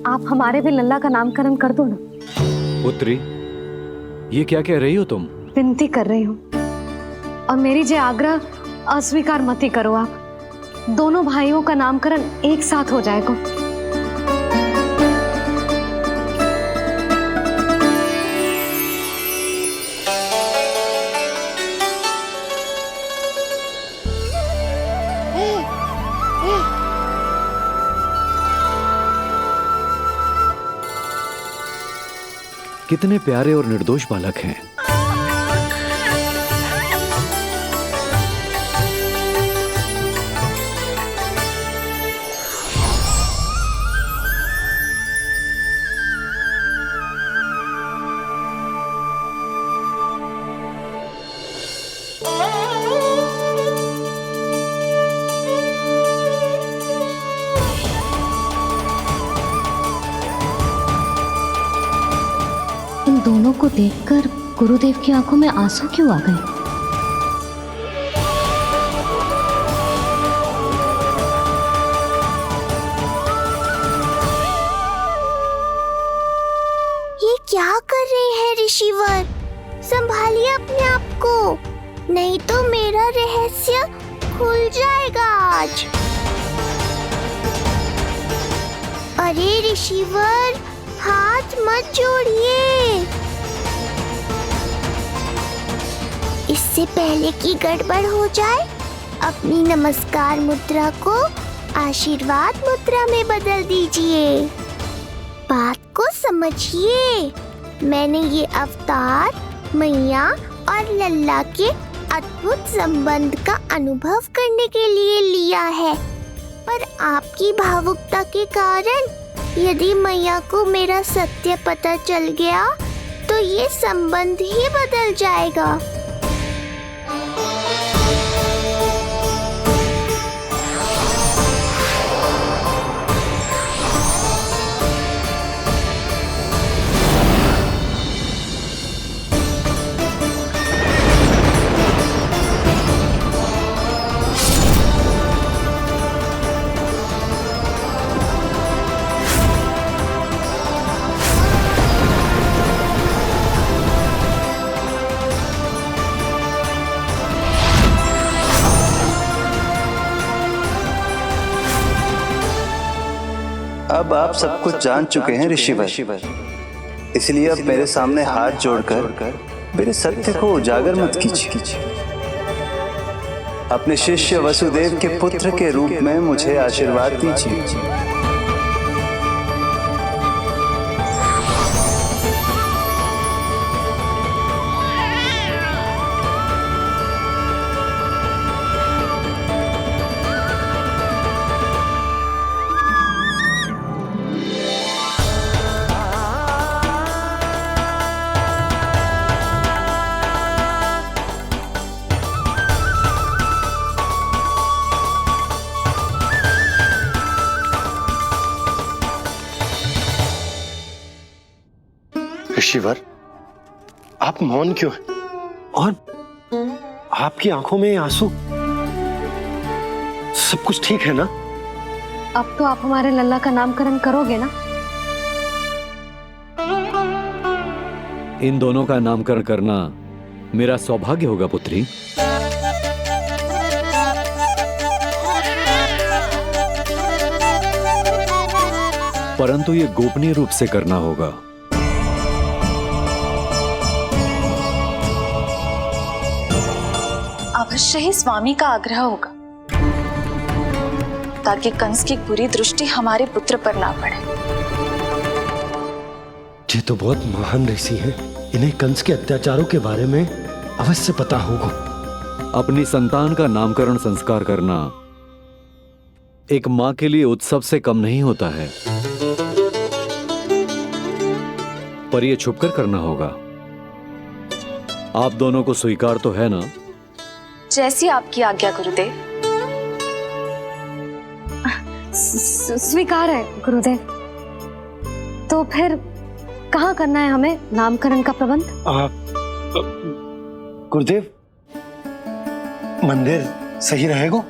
आप हमारे भी लल्ला का नामकरण कर दो ना। पुत्री, ये क्या कह रही हो तुम? विनती कर रही हूँ, और मेरी जे आग्रह अस्वीकार मत ही करो। आप दोनों भाइयों का नामकरण एक साथ हो जाएगा। कितने प्यारे और निर्दोष बालक हैं। इन दोनों को देखकर गुरुदेव की आंखों में आंसू क्यों आ गए? ये क्या कर रहे हैं ऋषिवर? संभालिए अपने आप को, नहीं तो मेरा रहस्य खुल जाएगा आज। अरे ऋषिवर, हाथ मत जोड़िए। इससे पहले कि गड़बड़ हो जाए, अपनी नमस्कार मुद्रा को आशीर्वाद मुद्रा में बदल दीजिए। बात को समझिए, मैंने ये अवतार मैया और लल्ला के अद्भुत संबंध का अनुभव करने के लिए लिया है, पर आपकी भावुकता के कारण यदि मैया को मेरा सत्य पता चल गया तो ये संबंध ही बदल जाएगा। अब आप सब कुछ जान चुके हैं ऋषिवर, इसलिए अब मेरे सामने हाथ जोड़कर मेरे सत्य को उजागर मत कीजिए। अपने शिष्य वसुदेव के पुत्र के रूप में मुझे आशीर्वाद दीजिए। ऋषिवर, आप मौन क्यों हैं? और आपकी आंखों में आंसू? सब कुछ ठीक है ना? अब तो आप हमारे लल्ला का नामकरण करोगे ना? इन दोनों का नामकरण करना मेरा सौभाग्य होगा पुत्री। परंतु ये गोपनीय रूप से करना होगा। अवश्य ही स्वामी का आग्रह होगा, ताकि कंस की बुरी दृष्टि हमारे पुत्र पर ना पड़े। ये तो बहुत महान ऋषि हैं, इन्हें कंस के अत्याचारों के बारे में अवश्य पता होगा। अपनी संतान का नामकरण संस्कार करना एक मां के लिए उत्सव से कम नहीं होता है, पर यह छुपकर करना होगा। आप दोनों को स्वीकार तो है ना? जैसी आपकी आज्ञा गुरुदेव। स्वीकार है गुरुदेव। तो फिर कहाँ करना है हमें नामकरण का प्रबंध? गुरुदेव, मंदिर सही रहेगा?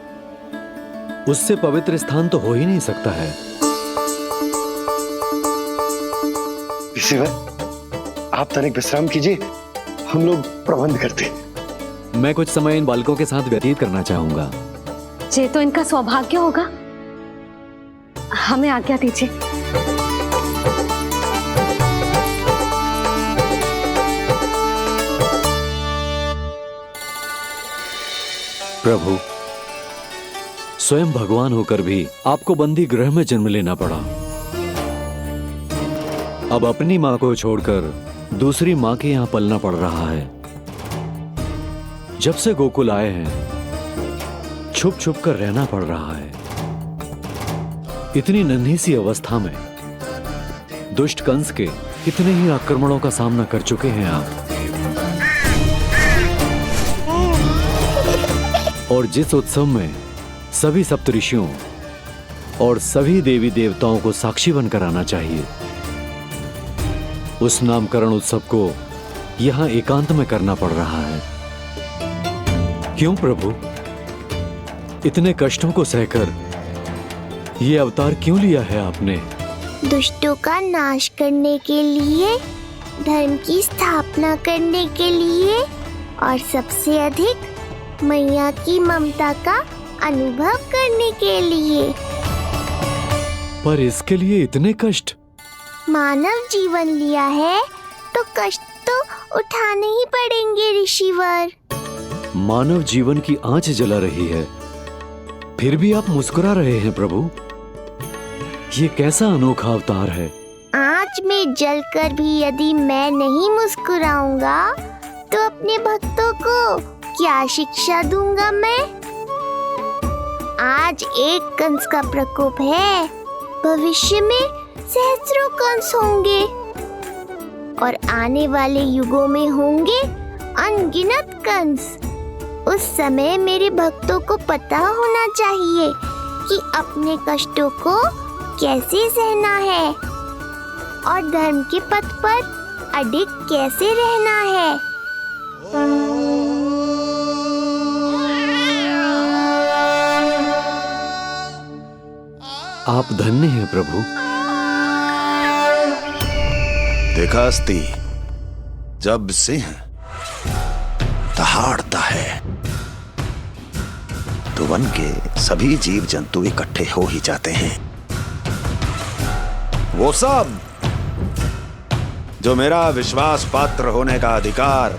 उससे पवित्र स्थान तो हो ही नहीं सकता है। ऋषि भाई, आप तनिक विश्राम कीजिए, हम लोग प्रबंध करते हैं। मैं कुछ समय इन बालकों के साथ व्यतीत करना चाहूंगा। ये तो इनका सौभाग्य होगा। हमें आज्ञा दीजिए। प्रभु, स्वयं भगवान होकर भी आपको बंदी गृह में जन्म लेना पड़ा। अब अपनी मां को छोड़कर दूसरी मां के यहां पलना पड़ रहा है। जब से गोकुल आए हैं, छुप छुप कर रहना पड़ रहा है। इतनी नन्ही सी अवस्था में दुष्ट कंस के कितने ही आक्रमणों का सामना कर चुके हैं आप। और जिस उत्सव में सभी सप्तऋषियों और सभी देवी देवताओं को साक्षी बनकर आना चाहिए, उस नामकरण उत्सव को यहां एकांत में करना पड़ रहा है। क्यों प्रभु, इतने कष्टों को सहकर ये अवतार क्यों लिया है आपने? दुष्टों का नाश करने के लिए, धर्म की स्थापना करने के लिए और सबसे अधिक मैया की ममता का अनुभव करने के लिए। पर इसके लिए इतने कष्ट? मानव जीवन लिया है तो कष्ट तो उठाने ही पड़ेंगे ऋषिवर। मानव जीवन की आंच जला रही है, फिर भी आप मुस्कुरा रहे हैं प्रभु। ये कैसा अनोखा अवतार है। आंच में जलकर भी यदि मैं नहीं मुस्कुराऊंगा तो अपने भक्तों को क्या शिक्षा दूंगा मैं? आज एक कंस का प्रकोप है, भविष्य में सहस्रों कंस होंगे और आने वाले युगों में होंगे अनगिनत कंस। उस समय मेरे भक्तों को पता होना चाहिए कि अपने कष्टों को कैसे सहना है और धर्म के पथ पर अडिग कैसे रहना है। आप धन्य हैं प्रभु। देखा अस्ति, जब सिंह दहाड़ता है तो वन के सभी जीव जंतु इकट्ठे हो ही जाते हैं। वो सब जो मेरा विश्वास पात्र होने का अधिकार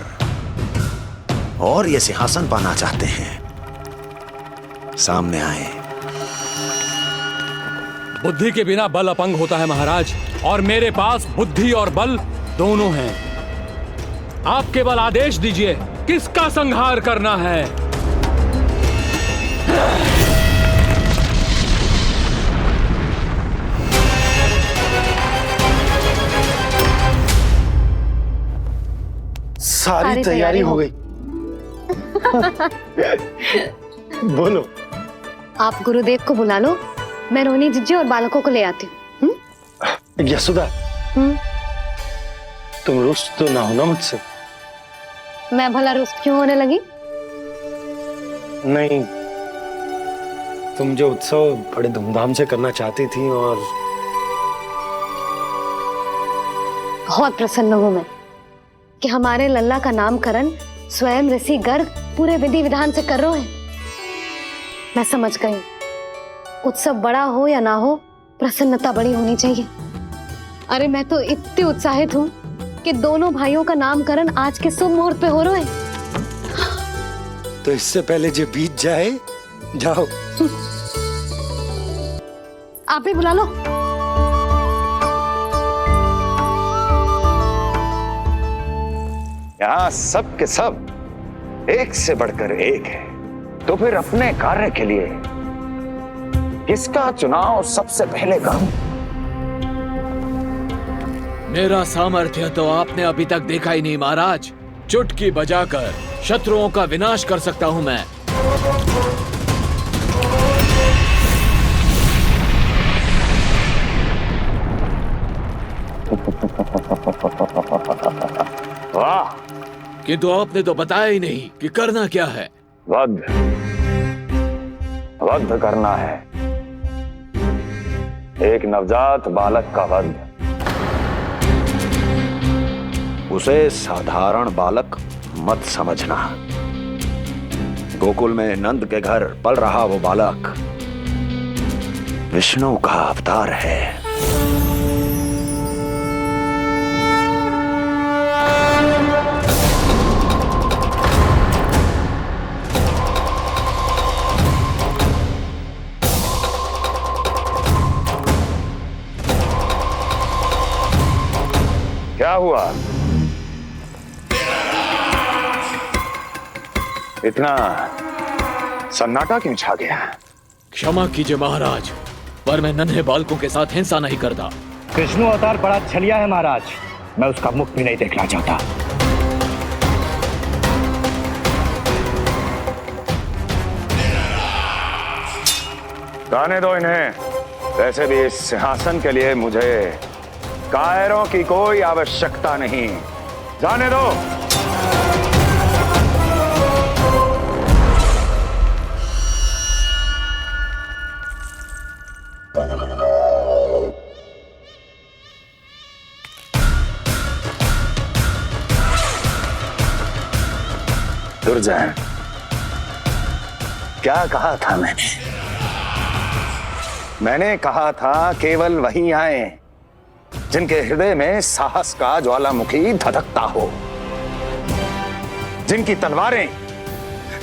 और ये सिंहासन पाना चाहते हैं, सामने आए। बुद्धि के बिना बल अपंग होता है महाराज, और मेरे पास बुद्धि और बल दोनों हैं। आप केवल आदेश दीजिए किसका संहार करना है। सारी तैयारी हो गई। बोलो। आप गुरुदेव को बुला लो, मैं रोनी जीजी और बालकों को ले आती हूँ। यशोदा, तुम रुष्ट तो ना हो ना मुझसे? मैं भला रुष्ट क्यों होने लगी? नहीं, तुम जो उत्सव बड़े धूमधाम से करना चाहती थी और बहुत प्रसन्न हूँ मैं कि हमारे लल्ला का नामकरण स्वयं ऋषि गर्ग पूरे विधि विधान से कर रहे हैं। मैं समझ गई, उत्सव बड़ा हो या ना हो, प्रसन्नता बड़ी होनी चाहिए। अरे मैं तो इतनी उत्साहित हूँ कि दोनों भाइयों का नामकरण आज के शुभ मुहूर्त पे हो रहा है। तो इससे पहले जो बीत जाए, जाओ। आप भी बुला लो। यहाँ सब के सब एक से बढ़कर एक है, तो फिर अपने कार्य के लिए किसका चुनाव सबसे पहले करूं? मेरा सामर्थ्य तो आपने अभी तक देखा ही नहीं महाराज। चुटकी बजाकर शत्रुओं का विनाश कर सकता हूं मैं। वाह! किंतु आपने तो बताया ही नहीं कि करना क्या है। वध करना है, एक नवजात बालक का वध। उसे साधारण बालक मत समझना। गोकुल में नंद के घर पल रहा वो बालक विष्णु का अवतार है। क्या हुआ? इतना सन्नाटा क्यों छा गया? क्षमा कीजिए महाराज, पर मैं नन्हे बालकों के साथ हिंसा नहीं करता। विष्णु अवतार बड़ा छलिया है महाराज, मैं उसका मुख भी नहीं देखना चाहता। जाने दो इन्हें। वैसे भी इस सिंहासन के लिए मुझे कायरों की कोई आवश्यकता नहीं। जाने दो। दुर्जन, क्या कहा था मैंने कहा था केवल वही आए जिनके हृदय में साहस का ज्वालामुखी धधकता हो, जिनकी तलवारें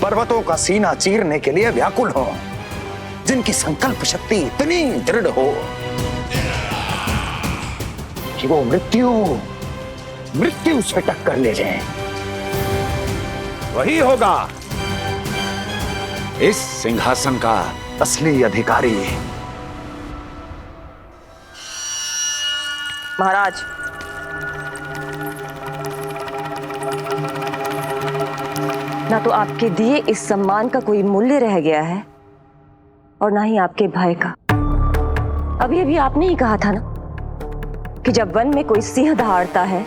पर्वतों का सीना चीरने के लिए व्याकुल हो, जिनकी संकल्प शक्ति इतनी दृढ़ हो कि वो मृत्यु से टक्कर ले जाए। वही होगा इस सिंहासन का असली अधिकारी। महाराज, ना तो आपके दिए इस सम्मान का कोई मूल्य रह गया है और ना ही आपके भय का। अभी आपने ही कहा था ना कि जब वन में कोई सिंह दहाड़ता है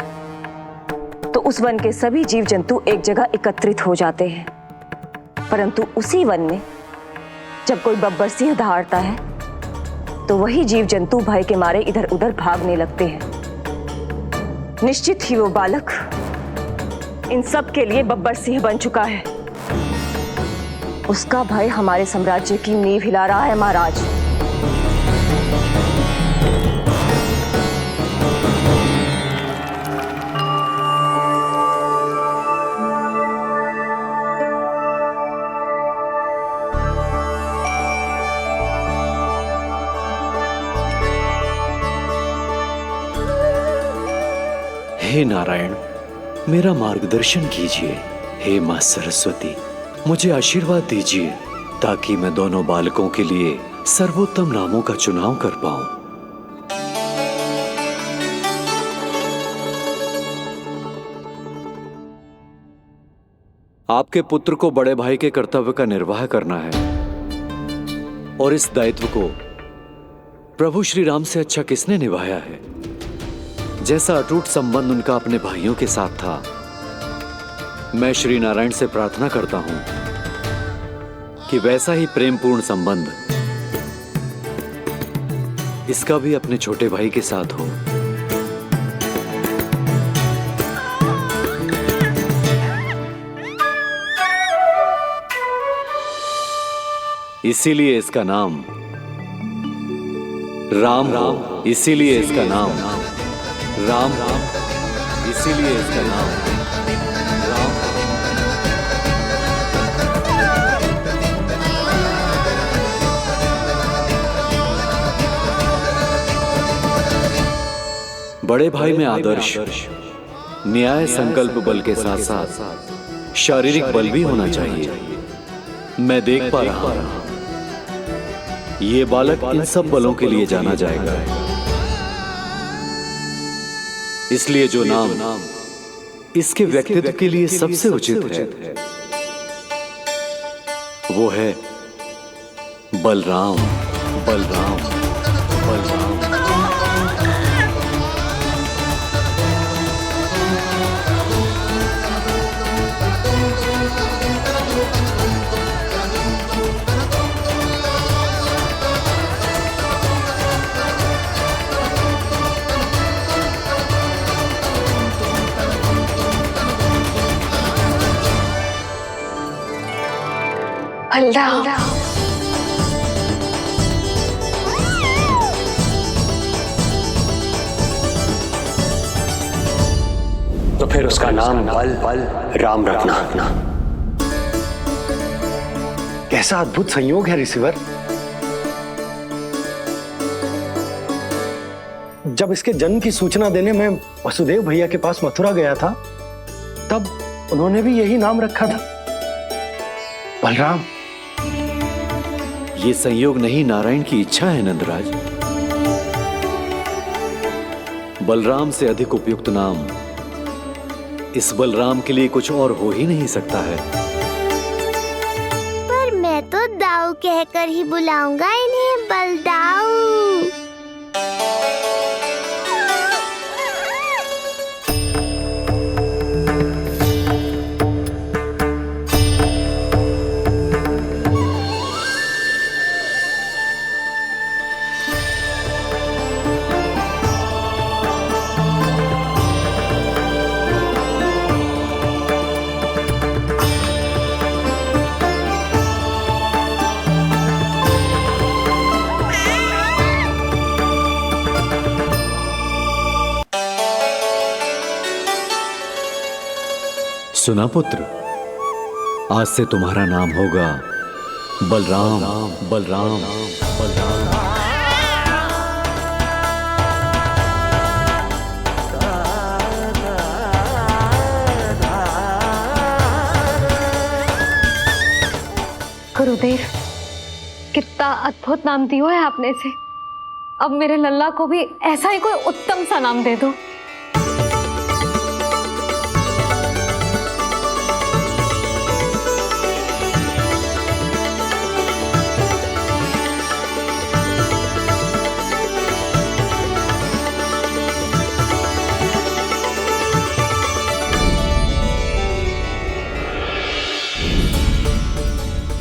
तो उस वन के सभी जीव जंतु एक जगह एकत्रित हो जाते हैं, परंतु उसी वन में जब कोई बब्बर सिंह दहाड़ता है तो वही जीव जंतु भय के मारे इधर उधर भागने लगते हैं। निश्चित ही वो बालक इन सब के लिए बब्बर सिंह बन चुका है। उसका भय हमारे साम्राज्य की नींव हिला रहा है महाराज। हे नारायण, मेरा मार्गदर्शन कीजिए। हे मां सरस्वती, मुझे आशीर्वाद दीजिए ताकि मैं दोनों बालकों के लिए सर्वोत्तम नामों का चुनाव कर पाऊं। आपके पुत्र को बड़े भाई के कर्तव्य का निर्वाह करना है और इस दायित्व को प्रभु श्री राम से अच्छा किसने निभाया है? जैसा अटूट संबंध उनका अपने भाइयों के साथ था, मैं श्री नारायण से प्रार्थना करता हूं कि वैसा ही प्रेमपूर्ण संबंध इसका भी अपने छोटे भाई के साथ हो। इसीलिए इसका नाम राम हो। इसीलिए इसका नाम राम, इसीलिए इसका नाम राम। बड़े भाई में आदर्श, न्याय, संकल्प बल के साथ साथ शारीरिक बल भी होना चाहिए। मैं देख पा रहा हूं ये बालक इन सब बलों के लिए जाना जाएगा। इसलिए जो नाम इसके व्यक्तित्व के लिए सबसे उचित है वो है बलराम। बलराम, बलराम। बलराम। तो फिर उसका नाम बल राम रखना। कैसा अद्भुत संयोग है रिसीवर। जब इसके जन्म की सूचना देने मैं वसुदेव भैया के पास मथुरा गया था, तब उन्होंने भी यही नाम रखा था, बलराम। ये संयोग नहीं, नारायण की इच्छा है नंदराज। बलराम से अधिक उपयुक्त नाम इस बलराम के लिए कुछ और हो ही नहीं सकता है। पर मैं तो दाऊ कहकर ही बुलाऊंगा इन्हें, बलदाऊ। सुना पुत्र, आज से तुम्हारा नाम होगा बलराम। बलराम बलराम। गुरुदेव, कितना अद्भुत नाम दिया है आपने इसे। अब मेरे लल्ला को भी ऐसा ही कोई उत्तम सा नाम दे दो।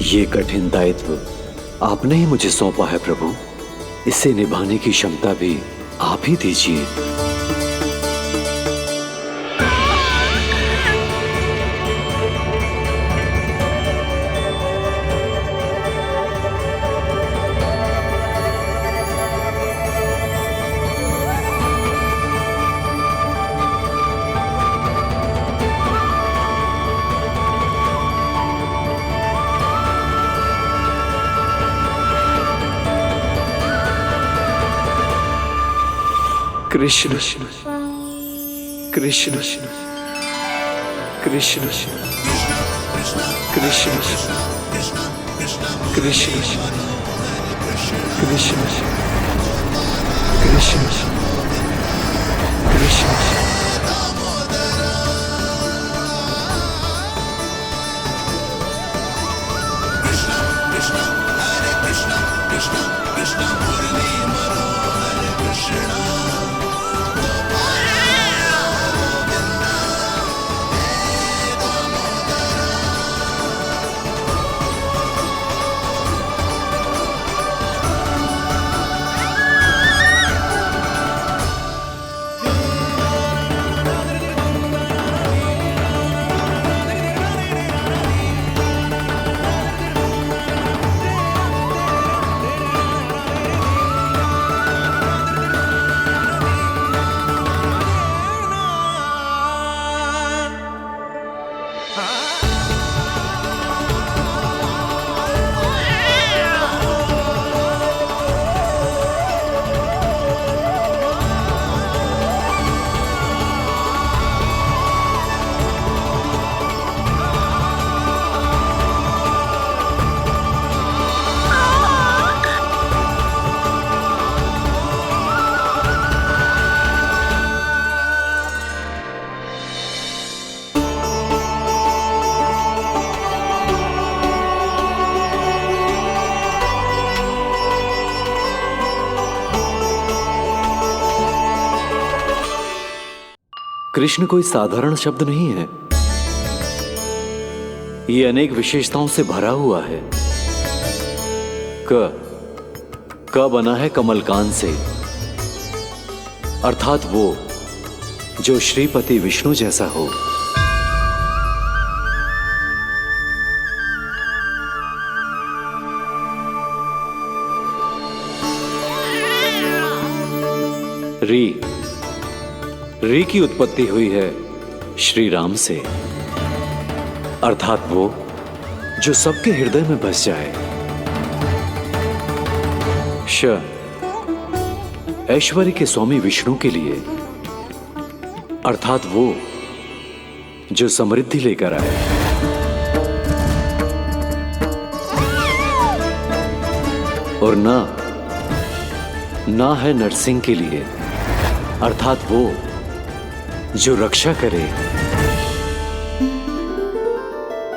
ये कठिन दायित्व आपने ही मुझे सौंपा है प्रभु। इसे निभाने की क्षमता भी आप ही दीजिए। कृष्ण कृष्ण कृष्ण कृष्ण कृष्ण कृष्ण कृष्ण कृष्ण। कृष्ण कोई साधारण शब्द नहीं है। ये अनेक विशेषताओं से भरा हुआ है। क बना है कमलकांत से, अर्थात वो जो श्रीपति विष्णु जैसा हो। री की उत्पत्ति हुई है श्री राम से, अर्थात वो जो सबके हृदय में बस जाए। श ऐश्वर्य के स्वामी विष्णु के लिए, अर्थात वो जो समृद्धि लेकर आए। और ना है नरसिंह के लिए, अर्थात वो जो रक्षा करे।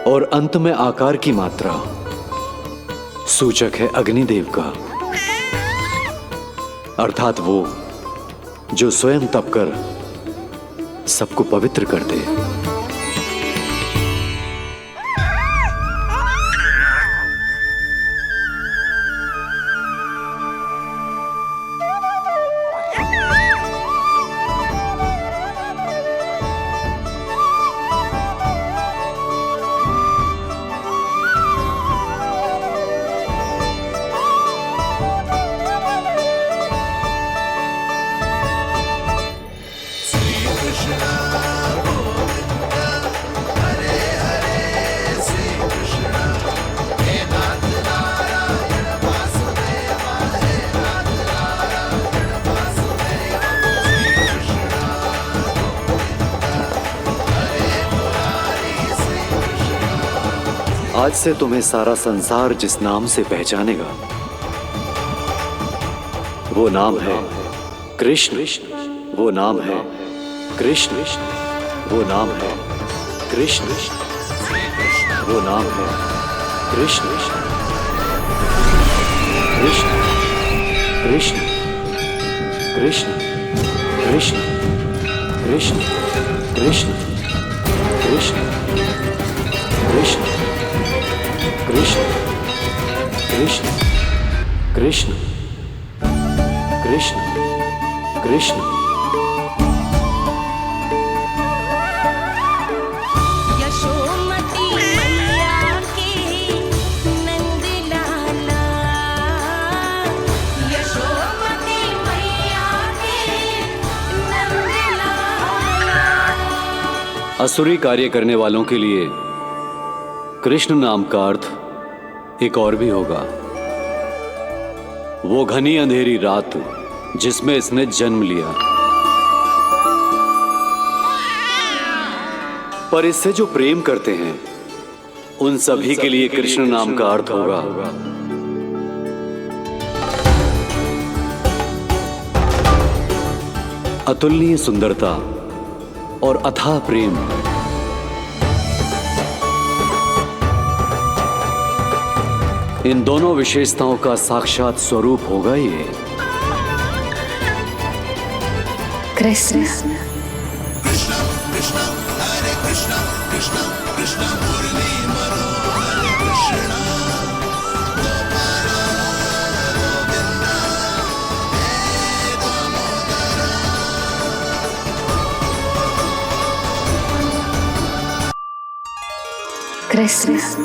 और अंत में आकार की मात्रा सूचक है अग्निदेव का, अर्थात वो जो स्वयं तप कर सबको पवित्र कर दे। आज से तुम्हें सारा संसार जिस नाम से पहचानेगा वो नाम है कृष्ण। वो नाम है कृष्ण। वो नाम है कृष्ण। वो नाम है कृष्ण। कृष्ण कृष्ण कृष्ण कृष्ण कृष्ण कृष्ण कृष्ण कृष्ण कृष्ण कृष्ण कृष्ण कृष्ण कृष्ण। यशोमती मैया की नंद लाला, यशोमती मैया की नंद लाला। असुरी कार्य करने वालों के लिए कृष्ण नाम का अर्थ एक और भी होगा। वो घनी अंधेरी रात जिसमें इसने जन्म लिया, पर इससे जो प्रेम करते हैं उन सभी के लिए कृष्ण नाम का अर्थ होगा अतुलनीय सुंदरता और अथाह प्रेम। इन दोनों विशेषताओं का साक्षात स्वरूप होगा ये कृष्ण। कृष्ण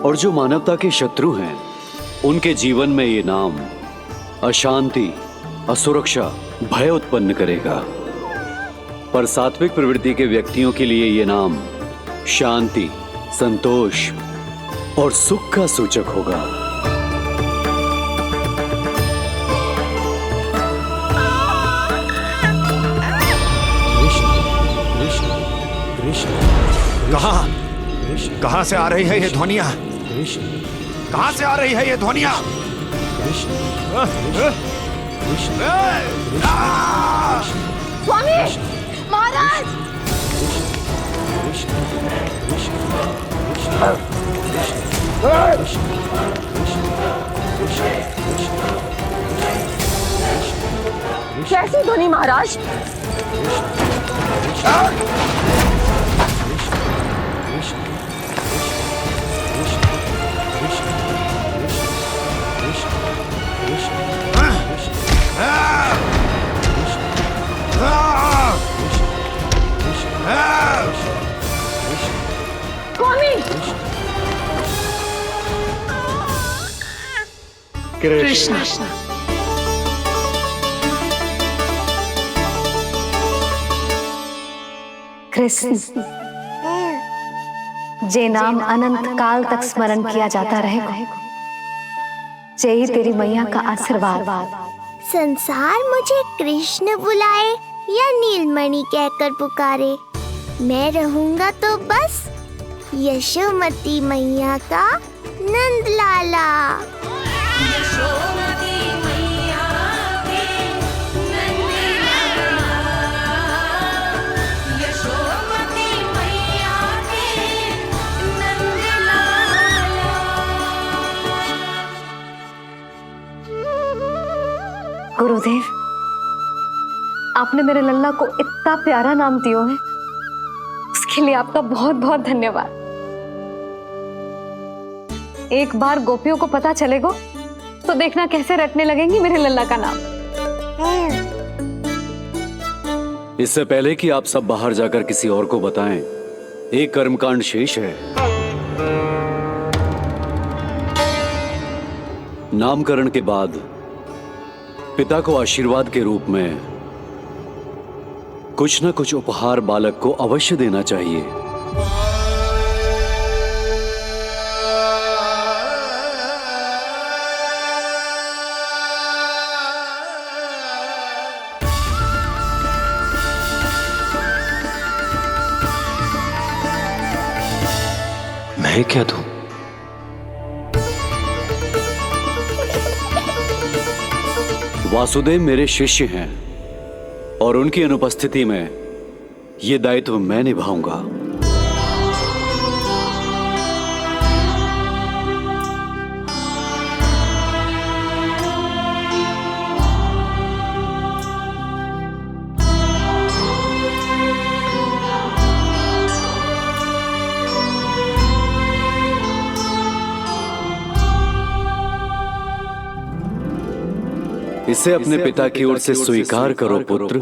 और जो मानवता के शत्रु हैं उनके जीवन में ये नाम अशांति, असुरक्षा, भय उत्पन्न करेगा। पर सात्विक प्रवृत्ति के व्यक्तियों के लिए ये नाम शांति, संतोष और सुख का सूचक होगा। कहां से आ रही है ये ध्वनियां? कहां से आ रही है ये ध्वनियां? स्वामी महाराज, कैसी ध्वनि महाराज? कृष्ण। कृष्ण, जे नाम अनंत काल तक स्मरण किया जाता रहेगा, जे ही तेरी मैया का आशीर्वाद। संसार मुझे कृष्ण बुलाए या नीलमणि कहकर पुकारे, मैं रहूंगा तो बस यशोमती मैया का नंद लाला। यशोमती मैया के नंद लाला, यशोमती मैया के नंद लाला। गुरुदेव, आपने मेरे लल्ला को इतना प्यारा नाम दियो है, उसके लिए आपका बहुत बहुत धन्यवाद। एक बार गोपियों को पता चलेगा तो देखना कैसे रटने लगेंगी मेरे लल्ला का नाम। इससे पहले कि आप सब बाहर जाकर किसी और को बताएं, एक कर्मकांड शेष है। नामकरण के बाद पिता को आशीर्वाद के रूप में कुछ न कुछ उपहार बालक को अवश्य देना चाहिए। मैं क्या दूं? वासुदेव मेरे शिष्य हैं और उनकी अनुपस्थिति में यह दायित्व मैं निभाऊंगा। इसे अपने पिता की ओर से स्वीकार करो पुत्र।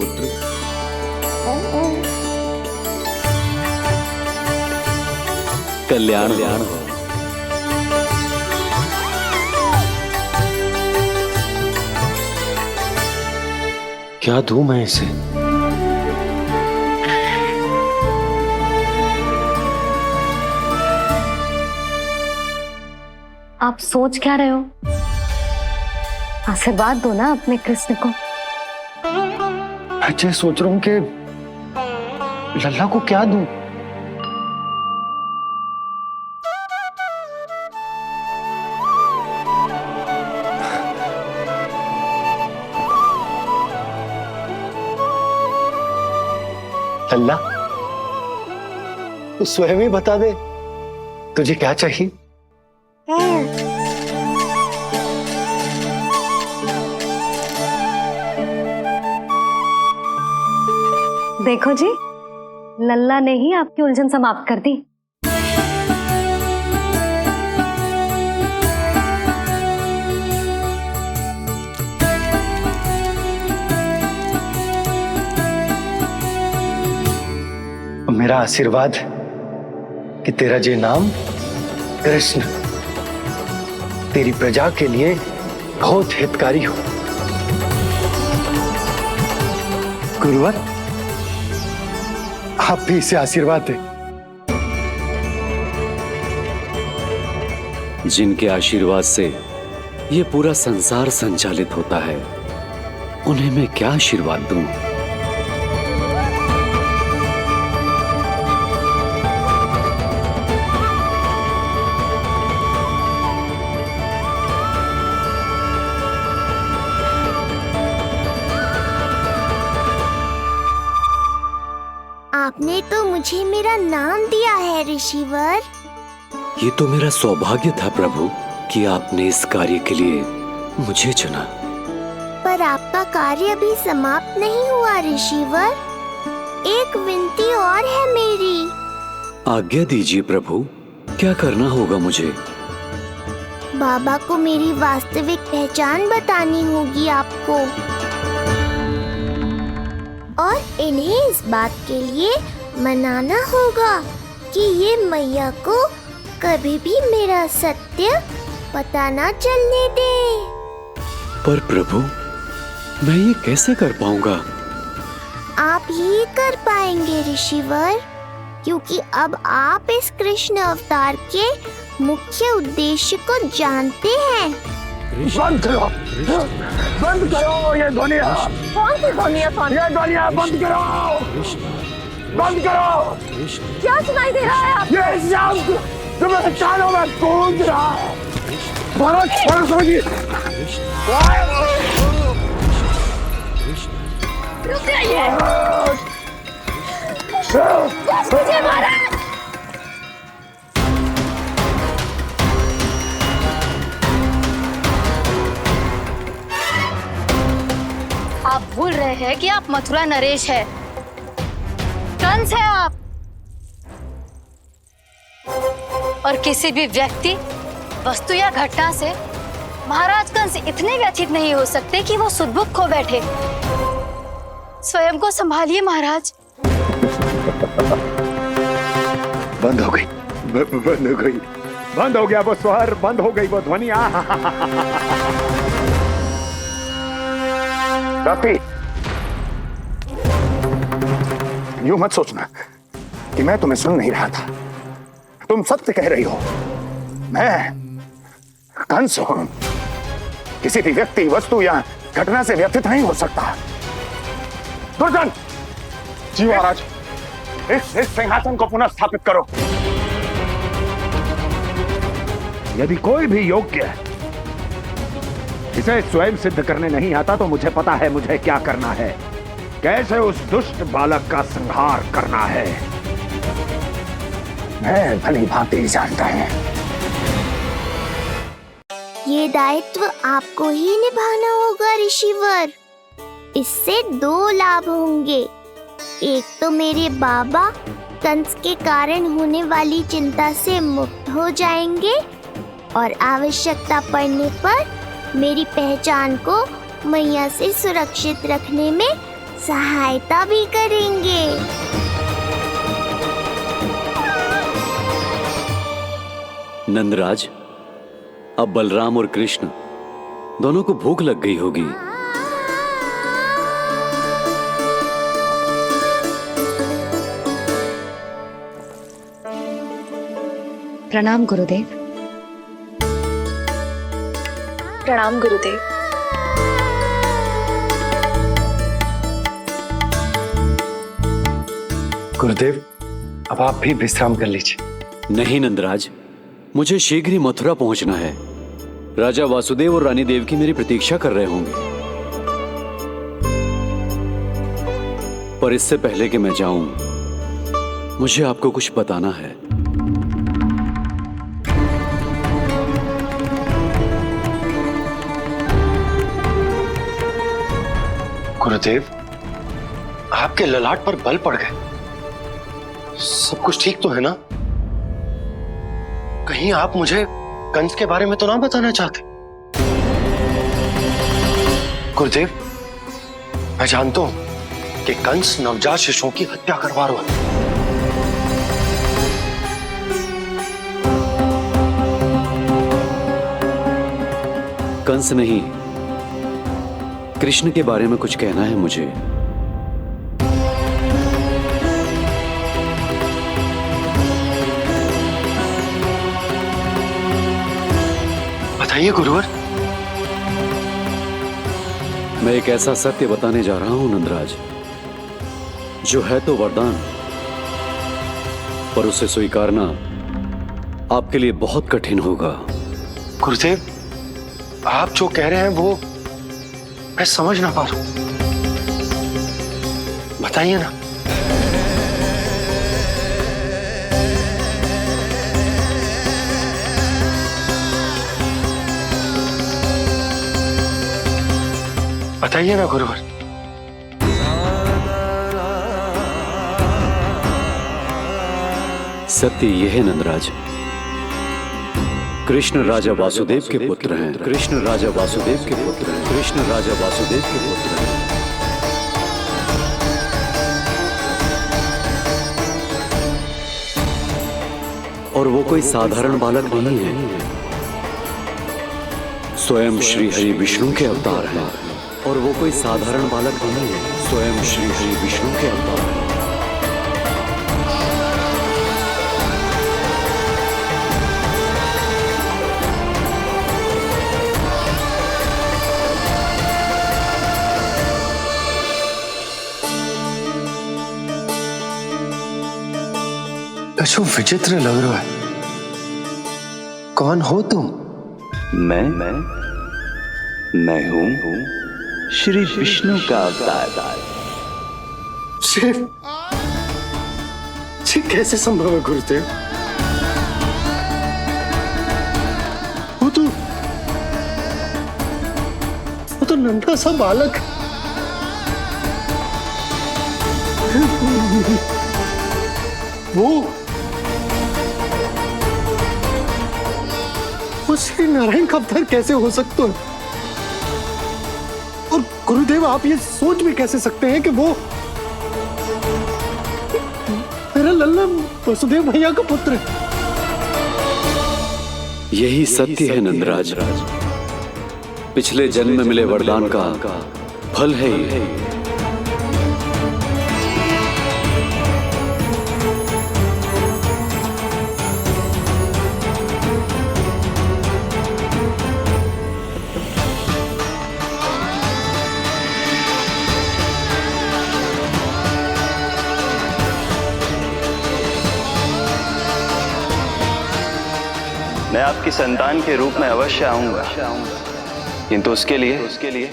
कल्याण हो। क्या दूं मैं इसे? आप सोच क्या रहे हो? आशीर्वाद दो ना अपने कृष्ण को। अच्छा, सोच रहा हूं कि लल्ला को क्या दूं? लल्ला, तू स्वयं ही बता दे, तुझे क्या चाहिए? देखो जी, लल्ला ने ही आपकी उलझन समाप्त कर दी। मेरा आशीर्वाद कि तेरा जे नाम कृष्ण तेरी प्रजा के लिए बहुत हितकारी हो। गुरुवर, आप भी इसे आशीर्वाद दें। जिनके आशीर्वाद से ये पूरा संसार संचालित होता है, उन्हें मैं क्या आशीर्वाद दूं? आपने तो मुझे मेरा नाम दिया है ऋषिवर। ये तो मेरा सौभाग्य था प्रभु कि आपने इस कार्य के लिए मुझे चुना। पर आपका कार्य अभी समाप्त नहीं हुआ ऋषिवर। एक विनती और है मेरी। आज्ञा दीजिए प्रभु, क्या करना होगा मुझे? बाबा को मेरी वास्तविक पहचान बतानी होगी आपको, और इन्हें इस बात के लिए मनाना होगा कि ये मैया को कभी भी मेरा सत्य पता ना चलने दे। पर प्रभु, मैं ये कैसे कर पाऊंगा? आप ही कर पाएंगे ऋषिवर, क्योंकि अब आप इस कृष्ण अवतार के मुख्य उद्देश्य को जानते हैं। बंद करो, बंद करो ये ध्वनिया। कौन सी ध्वनिया? ये ध्वनिया बंद करो, बंद करो। क्या सुनाई दे रहा है? ये शब्द जो मेरे कानों में गूंज रहा है। भारत भारत समझिए। रुक जाइए। मुझे महाराज। आप भूल रहे हैं कि आप मथुरा नरेश है, कंस है आप। और किसी भी व्यक्ति, वस्तु या घटना से महाराज कंस इतने व्यथित नहीं हो सकते कि वो सुदबुक खो बैठे। स्वयं को संभालिए महाराज। बंद हो गई, बंद हो गई, बंद हो गया वो स्वर, बंद हो गई वो ध्वनिया। रति, यूं मत सोचना कि मैं तुम्हें सुन नहीं रहा था। तुम सत्य कह रही हो। मैं कंस हूं, किसी भी व्यक्ति, वस्तु या घटना से व्यथित नहीं हो सकता। दुर्जन, जी महाराज, इस सिंहासन को पुनः स्थापित करो। यदि कोई भी योग्य इसे स्वयं सिद्ध करने नहीं आता तो मुझे पता है मुझे क्या करना है, कैसे उस दुष्ट बालक का संहार करना है। मैं भली भांति जानता हूं। ये दायित्व आपको ही निभाना होगा ऋषिवर। इससे 2 लाभ होंगे। एक तो मेरे बाबा कंस के कारण होने वाली चिंता से मुक्त हो जाएंगे और आवश्यकता पड़ने पर मेरी पहचान को मैया से सुरक्षित रखने में सहायता भी करेंगे। नंदराज, अब बलराम और कृष्ण दोनों को भूख लग गई होगी। प्रणाम गुरुदेव। प्रणाम गुरुदेव। गुरुदेव, अब आप भी विश्राम कर लीजिए। नहीं नंदराज, मुझे शीघ्र ही मथुरा पहुंचना है। राजा वासुदेव और रानी देवकी मेरी प्रतीक्षा कर रहे होंगे। पर इससे पहले कि मैं जाऊं, मुझे आपको कुछ बताना है। गुरुदेव, आपके ललाट पर बल पड़ गए। सब कुछ ठीक तो है ना? कहीं आप मुझे कंस के बारे में तो ना बताना चाहते? गुरुदेव, मैं जानता हूं कि कंस नवजात शिशुओं की हत्या करवा रहा है। कंस नहीं, कृष्ण के बारे में कुछ कहना है मुझे। बताइए गुरुवर। मैं एक ऐसा सत्य बताने जा रहा हूं नंदराज, जो है तो वरदान, पर उसे स्वीकारना आपके लिए बहुत कठिन होगा। गुरुदेव, आप जो कह रहे हैं वो मैं समझ ना पा रहा हूं। बताइए ना। बताइए ना गुरुवर। सत्य यह है नंदराज, कृष्ण राजा वासुदेव के पुत्र हैं। कृष्ण राजा वासुदेव के पुत्र हैं। कृष्ण राजा वासुदेव के पुत्र हैं। और वो कोई साधारण बालक नहीं है। स्वयं श्री हरि विष्णु के अवतार हैं और वो कोई साधारण बालक नहीं है। स्वयं श्री हरि विष्णु के अवतार हैं। कशु विचित्र लग रहा है। कौन हो तुम? मैं हूं श्री विष्णु का अवतार। शिव, ये कैसे संभव है गुरुदेव? वो तो नन्हा सा बालक। वो श्री नारायण का अवतार कैसे हो सकता है? और गुरुदेव, आप ये सोच भी कैसे सकते हैं कि वो मेरा लल्ला वसुदेव भैया का पुत्र है? यही सत्य है नंदराज। पिछले जन्म में मिले वरदान का फल है ये। मैं आपकी संतान के रूप में अवश्य आऊंगा, किंतु उसके लिए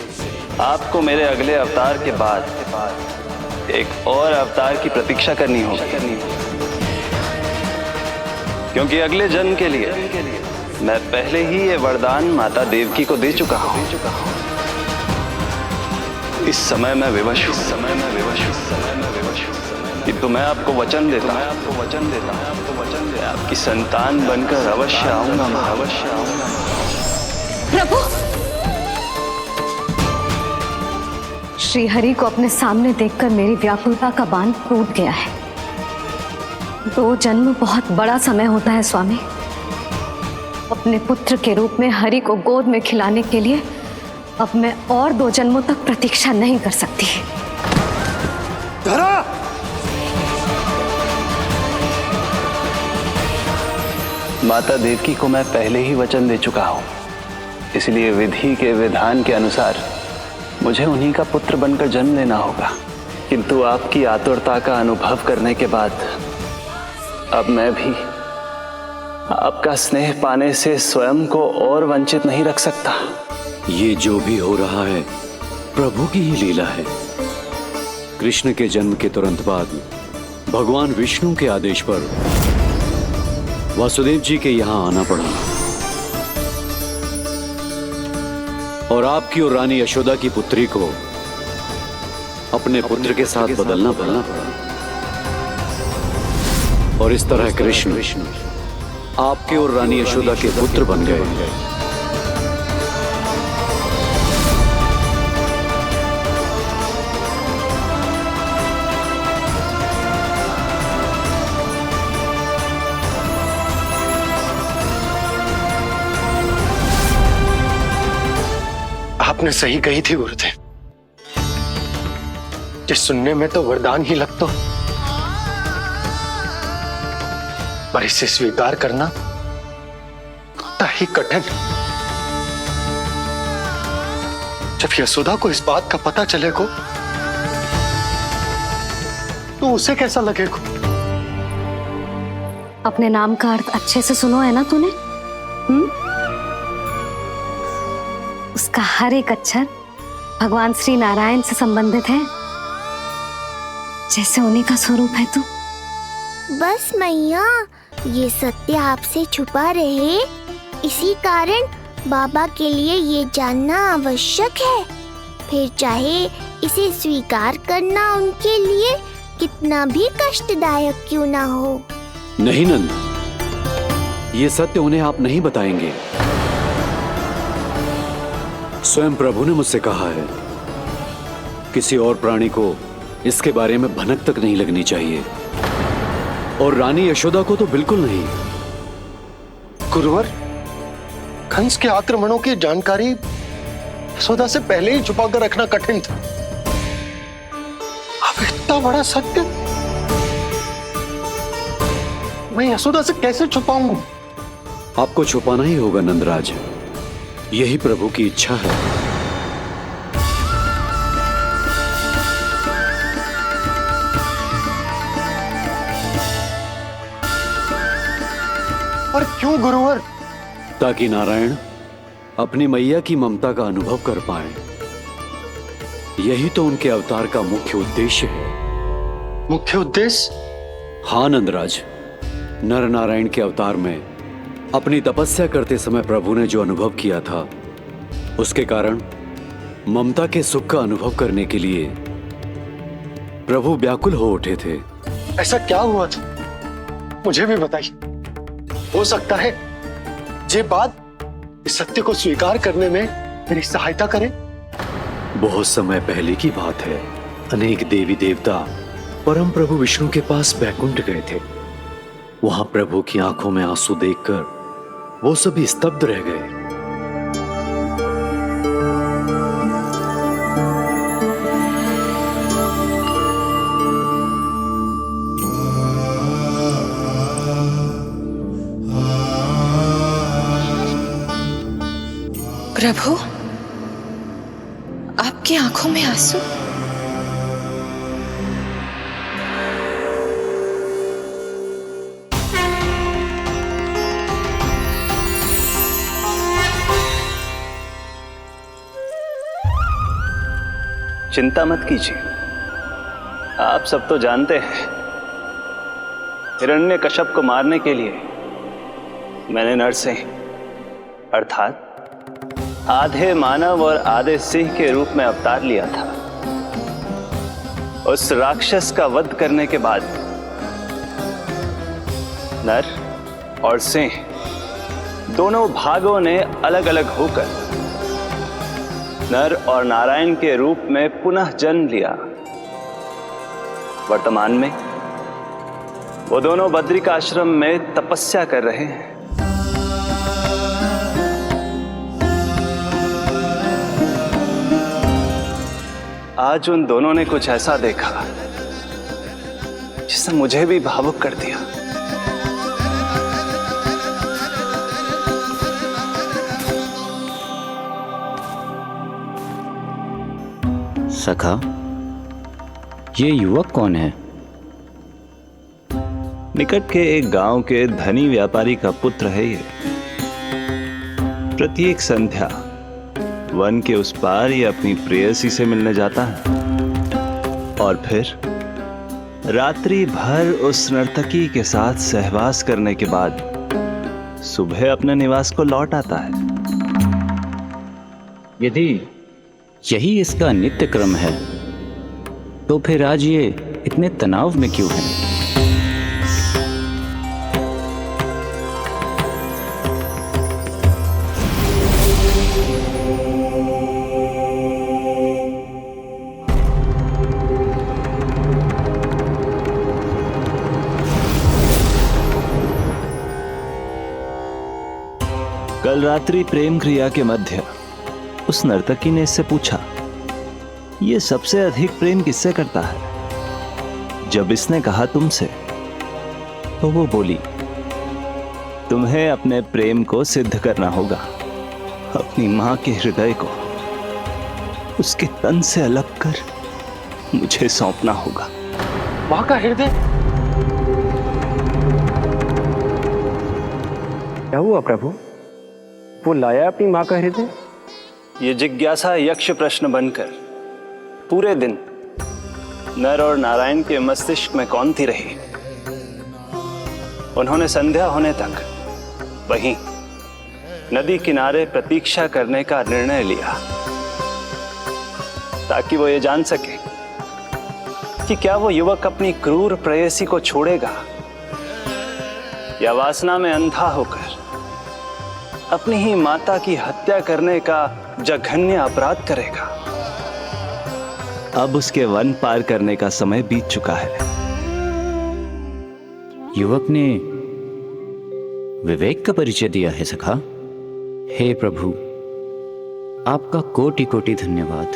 आपको मेरे अगले अवतार के बाद एक और अवतार की प्रतीक्षा करनी होगी, क्योंकि अगले जन्म के लिए मैं पहले ही ये वरदान माता देवकी को दे चुका हूं। इस समय मैं विवश हूं, किंतु मैं आपको वचन देता हूं, आपकी संतान बनकर अवश्य आऊंगा। प्रभु, श्री हरि को अपने सामने देखकर मेरी व्याकुलता का बांध टूट गया है। 2 जन्म बहुत बड़ा समय होता है स्वामी। अपने पुत्र के रूप में हरि को गोद में खिलाने के लिए अब मैं और 2 जन्मों तक प्रतीक्षा नहीं कर सकती। धरा! माता देवकी को मैं पहले ही वचन दे चुका हूं, इसलिए विधि के विधान के अनुसार मुझे उन्हीं का पुत्र बनकर जन्म लेना होगा। किंतु आपकी आतुरता का अनुभव करने के बाद अब मैं भी आपका स्नेह पाने से स्वयं को और वंचित नहीं रख सकता। ये जो भी हो रहा है प्रभु की ही लीला है। कृष्ण के जन्म के तुरंत बाद भगवान विष्णु के आदेश पर वासुदेव जी के यहां आना पड़ा और आपकी और रानी यशोदा की पुत्री को अपने पुत्र के साथ बदलना पड़ा और इस तरह कृष्ण आपके और रानी यशोदा के पुत्र बन गए। आपने सही कही थी गुरुदेव। जिस सुनने में तो वरदान ही लगता, पर इसे स्वीकार करना उतना ही कठिन। जब यशोदा को इस बात का पता चलेगा तो उसे कैसा लगेगा? अपने नाम का अर्थ अच्छे से सुनो है ना तूने? उसका हर एक अक्षर भगवान श्री नारायण से संबंधित है, जैसे उन्हीं का स्वरूप है तू। बस मैया, ये सत्य आपसे छुपा रहे, इसी कारण बाबा के लिए ये जानना आवश्यक है। फिर चाहे इसे स्वीकार करना उनके लिए कितना भी कष्टदायक क्यों ना हो। नहीं नंद, ये सत्य उन्हें आप नहीं बताएंगे। स्वयं प्रभु ने मुझसे कहा है किसी और प्राणी को इसके बारे में भनक तक नहीं लगनी चाहिए, और रानी यशोदा को तो बिल्कुल नहीं। गुरुवर, कंस के आक्रमणों की जानकारी यशोदा से पहले ही छुपा कर रखना कठिन था। अब इतना बड़ा सत्य मैं यशोदा से कैसे छुपाऊंगा? आपको छुपाना ही होगा नंदराज, यही प्रभु की इच्छा है। पर क्यों गुरुवर? ताकि नारायण अपनी मैया की ममता का अनुभव कर पाए। यही तो उनके अवतार का मुख्य उद्देश्य है। मुख्य उद्देश्य? हाँ नंदराज, नर नारायण के अवतार में अपनी तपस्या करते समय प्रभु ने जो अनुभव किया था, उसके कारण ममता के सुख का अनुभव करने के लिए प्रभु व्याकुल हो उठे थे। ऐसा क्या हुआ था, मुझे भी बताइए। हो सकता है ये बात इस सत्य को स्वीकार करने में मेरी सहायता करे। बहुत समय पहले की बात है। अनेक देवी देवता परम प्रभु विष्णु के पास बैकुंठ गए थे। वहां प्रभु की आंखों में आंसू देखकर वो सभी स्तब्ध रह गए। प्रभु, आपकी आंखों में आंसू? चिंता मत कीजिए, आप सब तो जानते हैं हिरण्यकश्यप को मारने के लिए मैंने नरसिंह अर्थात आधे मानव और आधे सिंह के रूप में अवतार लिया था। उस राक्षस का वध करने के बाद नर और सिंह दोनों भागों ने अलग अलग होकर नर और नारायण के रूप में पुनः जन्म लिया। वर्तमान में वो दोनों बद्रिकाश्रम में तपस्या कर रहे हैं। आज उन दोनों ने कुछ ऐसा देखा जिसने मुझे भी भावुक कर दिया। सखा, ये युवक कौन है? निकट के एक गांव के धनी व्यापारी का पुत्र है ये। प्रत्येक संध्या वन के उस पार ये अपनी प्रेयसी से मिलने जाता है और फिर रात्रि भर उस नर्तकी के साथ सहवास करने के बाद सुबह अपने निवास को लौट आता है। यदि यही इसका नित्य क्रम है तो फिर आज ये इतने तनाव में क्यों है? कल रात्रि प्रेम क्रिया के मध्य उस नर्तकी ने इससे पूछा, ये सबसे अधिक प्रेम किससे करता है? जब इसने कहा तुमसे, तो वो बोली, तुम्हें अपने प्रेम को सिद्ध करना होगा। अपनी मां के हृदय को उसके तन से अलग कर मुझे सौंपना होगा। मां का हृदय? क्या हुआ प्रभु? वो लाया अपनी मां का हृदय? ये जिज्ञासा यक्ष प्रश्न बनकर पूरे दिन नर और नारायण के मस्तिष्क में कौंधती रही। उन्होंने संध्या होने तक वहीं नदी किनारे प्रतीक्षा करने का निर्णय लिया ताकि वो ये जान सके कि क्या वो युवक अपनी क्रूर प्रेयसी को छोड़ेगा या वासना में अंधा होकर अपनी ही माता की हत्या करने का जघन्य अपराध करेगा। अब उसके वन पार करने का समय बीत चुका है। युवक ने विवेक का परिचय दिया है सखा। हे प्रभु, आपका कोटि कोटि धन्यवाद।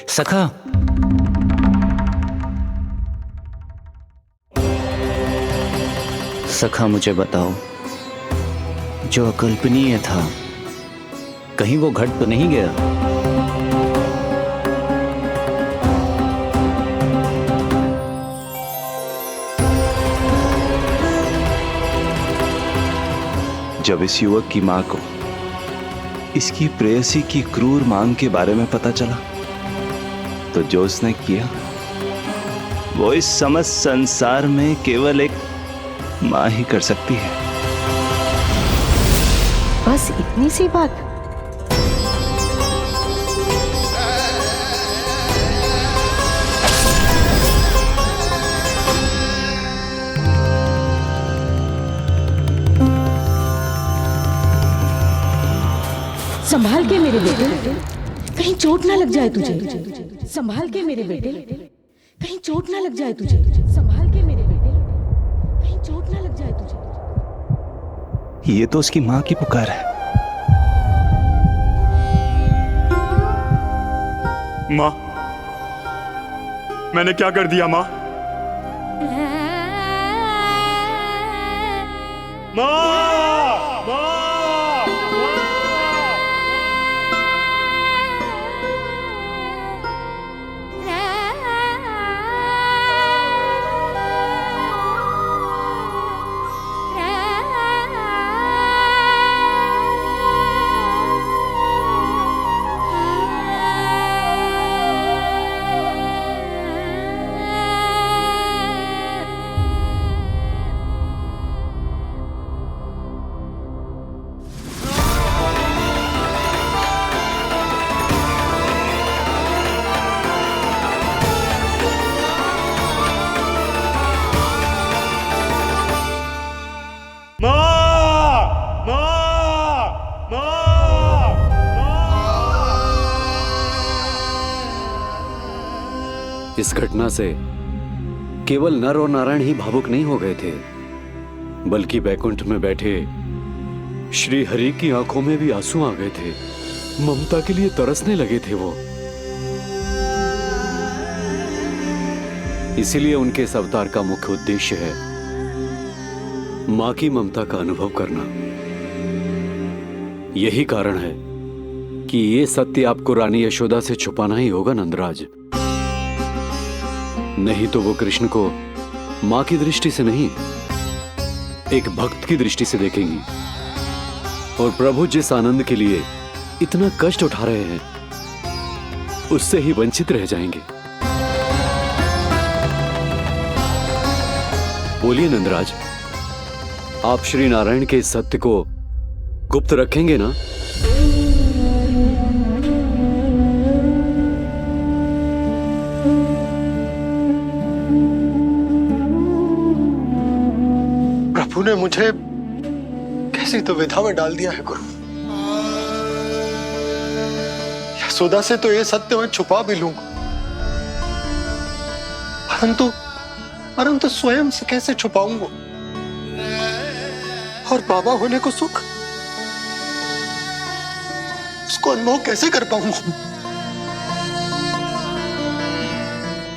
सखा, सखा मुझे बताओ, जो अकल्पनीय था कहीं वो घट तो नहीं गया? जब इस युवक की मां को इसकी प्रेयसी की क्रूर मांग के बारे में पता चला तो जो उसने किया वो इस समस्त संसार में केवल एक मां ही कर सकती है। बस इतनी सी बात? संभाल के मेरे बेटे, कहीं चोट ना लग जाए तुझे। संभाल के मेरे बेटे, कहीं चोट ना लग जाए तुझे। संभाल के मेरे बेटे, कहीं चोट ना लग जाए तुझे। ये तो उसकी मां की पुकार है। मां, मैंने क्या कर दिया मां? इस घटना से केवल नर और नारायण ही भावुक नहीं हो गए थे, बल्कि बैकुंठ में बैठे श्री हरि की आंखों में भी आंसू आ गए थे। ममता के लिए तरसने लगे थे वो। इसीलिए उनके इस अवतार का मुख्य उद्देश्य है मां की ममता का अनुभव करना। यही कारण है कि ये सत्य आपको रानी यशोदा से छुपाना ही होगा नंदराज। नहीं तो वो कृष्ण को मां की दृष्टि से नहीं, एक भक्त की दृष्टि से देखेंगी, और प्रभु जिस आनंद के लिए इतना कष्ट उठा रहे हैं उससे ही वंचित रह जाएंगे। बोलिए नंदराज, आप श्री नारायण के इस सत्य को गुप्त रखेंगे ना? प्रभु ने मुझे कैसी दुविधा में डाल दिया है गुरु। यशोदा से तो ये सत्य मैं छुपा भी लूंगा, परंतु स्वयं से कैसे छुपाऊंगा? और बाबा होने को सुख, उसको अनुभव कैसे कर पाऊंगा?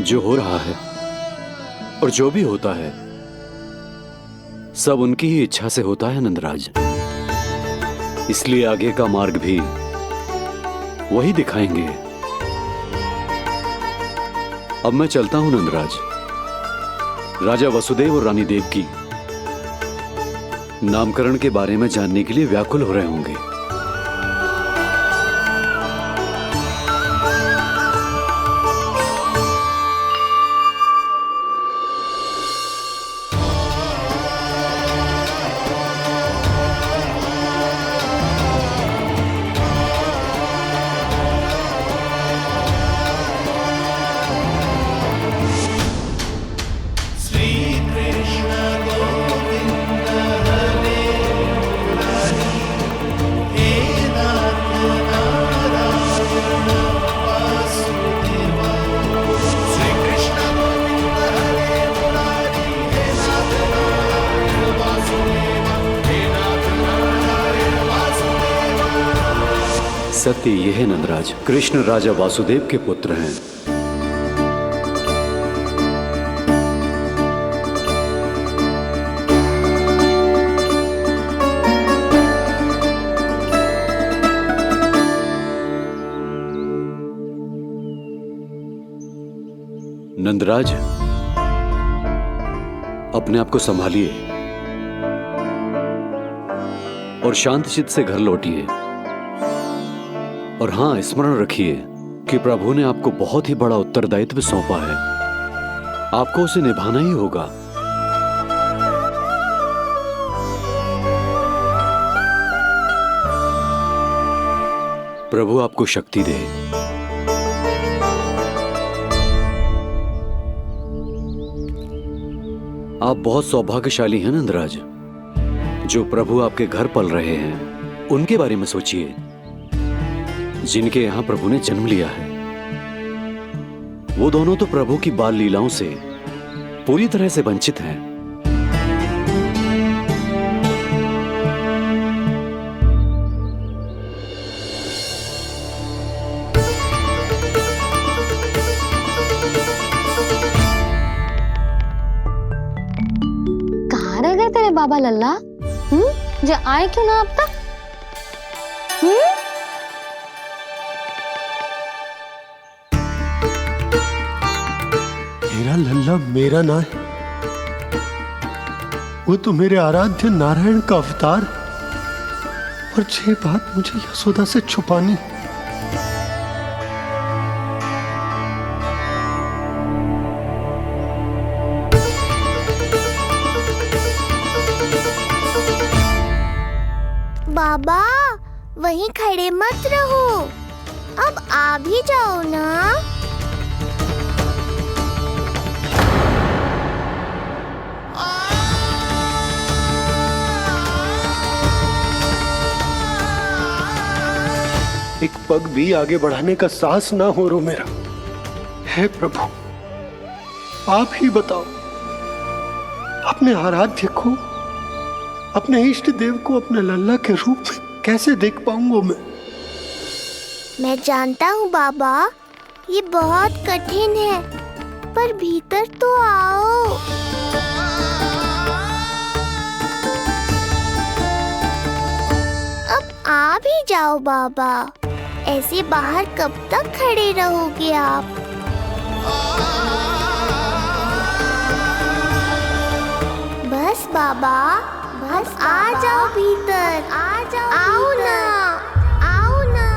जो हो रहा है और जो भी होता है सब उनकी ही इच्छा से होता है नंदराज। इसलिए आगे का मार्ग भी वही दिखाएंगे। अब मैं चलता हूं नंदराज। राजा वसुदेव और रानी देवकी नामकरण के बारे में जानने के लिए व्याकुल हो रहे होंगे। सत्य ये है नंदराज, कृष्ण राजा वासुदेव के पुत्र हैं। नंदराज, अपने आप को संभालिए और शांत चित्त से घर लौटिए। और हां, स्मरण रखिए कि प्रभु ने आपको बहुत ही बड़ा उत्तरदायित्व सौंपा है, आपको उसे निभाना ही होगा। प्रभु आपको शक्ति दे। आप बहुत सौभाग्यशाली हैं नंदराज, जो प्रभु आपके घर पल रहे हैं। उनके बारे में सोचिए जिनके यहां प्रभु ने जन्म लिया है। वो दोनों तो प्रभु की बाल लीलाओं से पूरी तरह से वंचित हैं। कहाँ रह गए तेरे बाबा लल्ला? जो आए क्यों ना अब तक? मेरा लल्ला मेरा ना है, वो तो मेरे आराध्य नारायण का अवतार, और ये बात मुझे यशोदा से छुपानी। बाबा वहीं खड़े मत रहो, अब आ भी जाओ ना। एक पग भी आगे बढ़ाने का साहस ना हो रो मेरा। हे प्रभु, आप ही बताओ, अपने आराध्य को, अपने इष्ट देव को अपने लल्ला के रूप में कैसे देख पाऊंगा मैं जानता हूँ बाबा, ये बहुत कठिन है, पर भीतर तो आओ। अब आ भी जाओ बाबा, ऐसे बाहर कब तक खड़े रहोगे आप? बस बाबा, बस आ जाओ भीतर, आ जाओ, आओ ना, आओ ना।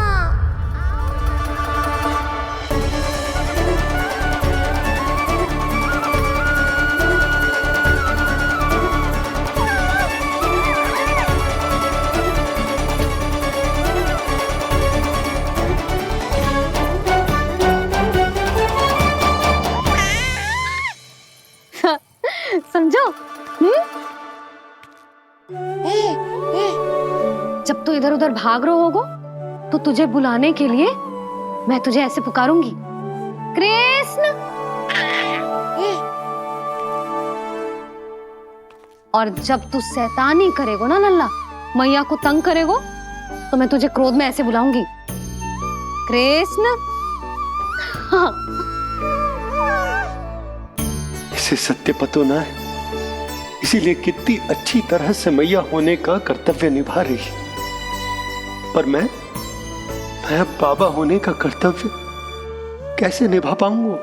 समझो? जब तू इधर उधर भाग रहा होगा तो तुझे बुलाने के लिए मैं तुझे ऐसे पुकारूंगी, कृष्ण। और जब तू शैतानी करेगो ना लल्ला, मैया को तंग करेगो, तो मैं तुझे क्रोध में ऐसे बुलाऊंगी, कृष्ण। हाँ। इसे सत्य पतो ना है, इसीलिए कितनी अच्छी तरह से मैया होने का कर्तव्य निभा रही है, पर मैं अब बाबा होने का कर्तव्य कैसे निभा पाऊंगा?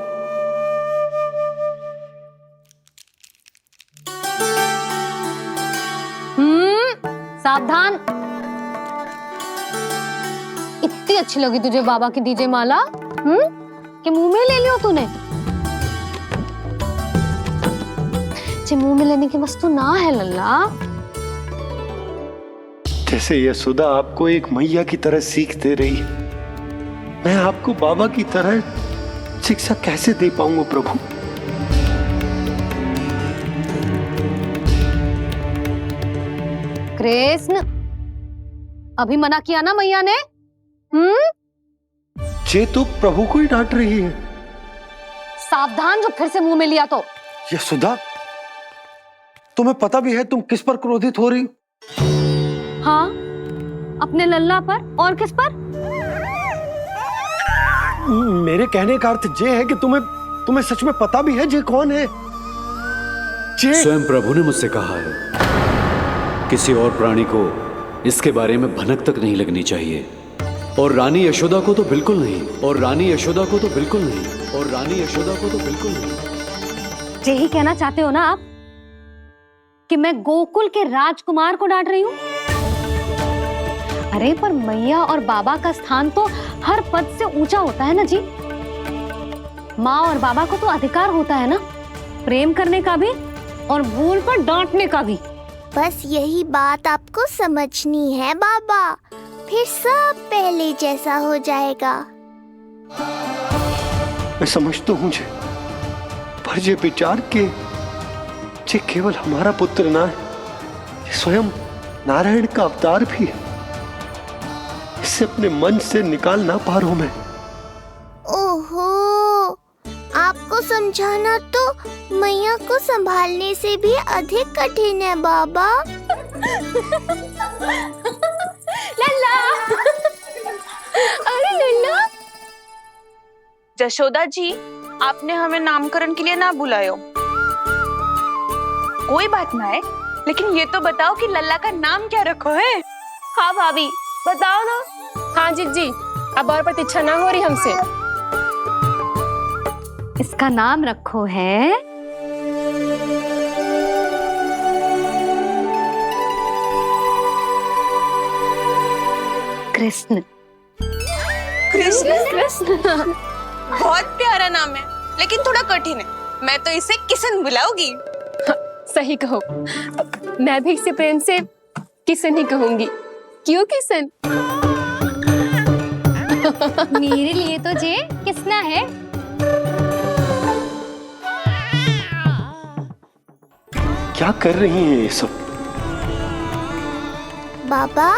सावधान। इतनी अच्छी लगी तुझे बाबा की दीजे माला, कि मुंह में ले लियो तूने? मुंह में लेने की वस्तु ना है लल्ला। जैसे यशोदा आपको एक मैया की तरह सीख दे रही है, मैं आपको बाबा की तरह शिक्षा कैसे दे पाऊंगा प्रभु? कृष्ण, अभी मना किया ना मैया ने? ये तो प्रभु को ही डांट रही है। सावधान, जो फिर से मुंह में लिया तो। यशोदा, तुम्हें पता भी है तुम किस पर क्रोधित हो रही? हाँ, अपने लल्ला पर। और किस पर? मेरे कहने का अर्थ ये है कि तुम्हें सच में पता भी है जे कौन है? स्वयं प्रभु ने मुझसे कहा है किसी और प्राणी को इसके बारे में भनक तक नहीं लगनी चाहिए, और रानी यशोदा को तो बिल्कुल नहीं, और रानी यशोदा को तो बिल्कुल नहीं, और रानी यशोदा को तो बिल्कुल नहीं। यही कहना चाहते हो ना आप कि मैं गोकुल के राजकुमार को डांट रही हूँ? अरे पर मैया और बाबा का स्थान तो हर पद से ऊंचा होता है ना जी। माँ और बाबा को तो अधिकार होता है ना प्रेम करने का भी और भूल पर डांटने का भी। बस यही बात आपको समझनी है बाबा, फिर सब पहले जैसा हो जाएगा। मैं समझता हूँ जे, पर ये विचार के जे केवल हमारा पुत्र ना है, ये स्वयं नारायण का अवतार भी है, इसे अपने मन से निकाल ना पा रहा हूं मैं। ओहो, आपको समझाना तो मैया को संभालने से भी अधिक कठिन है बाबा। लल्ला, अरे लल्ला। जशोदा जी, आपने हमें नामकरण के लिए ना बुलायो। कोई बात ना है, लेकिन ये तो बताओ कि लल्ला का नाम क्या रखो है? हाँ भाभी, बताओ ना। हाँ जी, अब और प्रतीक्षा ना हो रही हमसे। इसका नाम रखो है कृष्ण। कृष्ण बहुत प्यारा नाम है, लेकिन थोड़ा कठिन है। मैं तो इसे किशन बुलाऊंगी। सही कहो, मैं भी इसे प्रेम से किशन ही कहूंगी। क्यों किशन? मेरे लिए तो जे किसना है। क्या कर रही हैं ये सब? बाबा,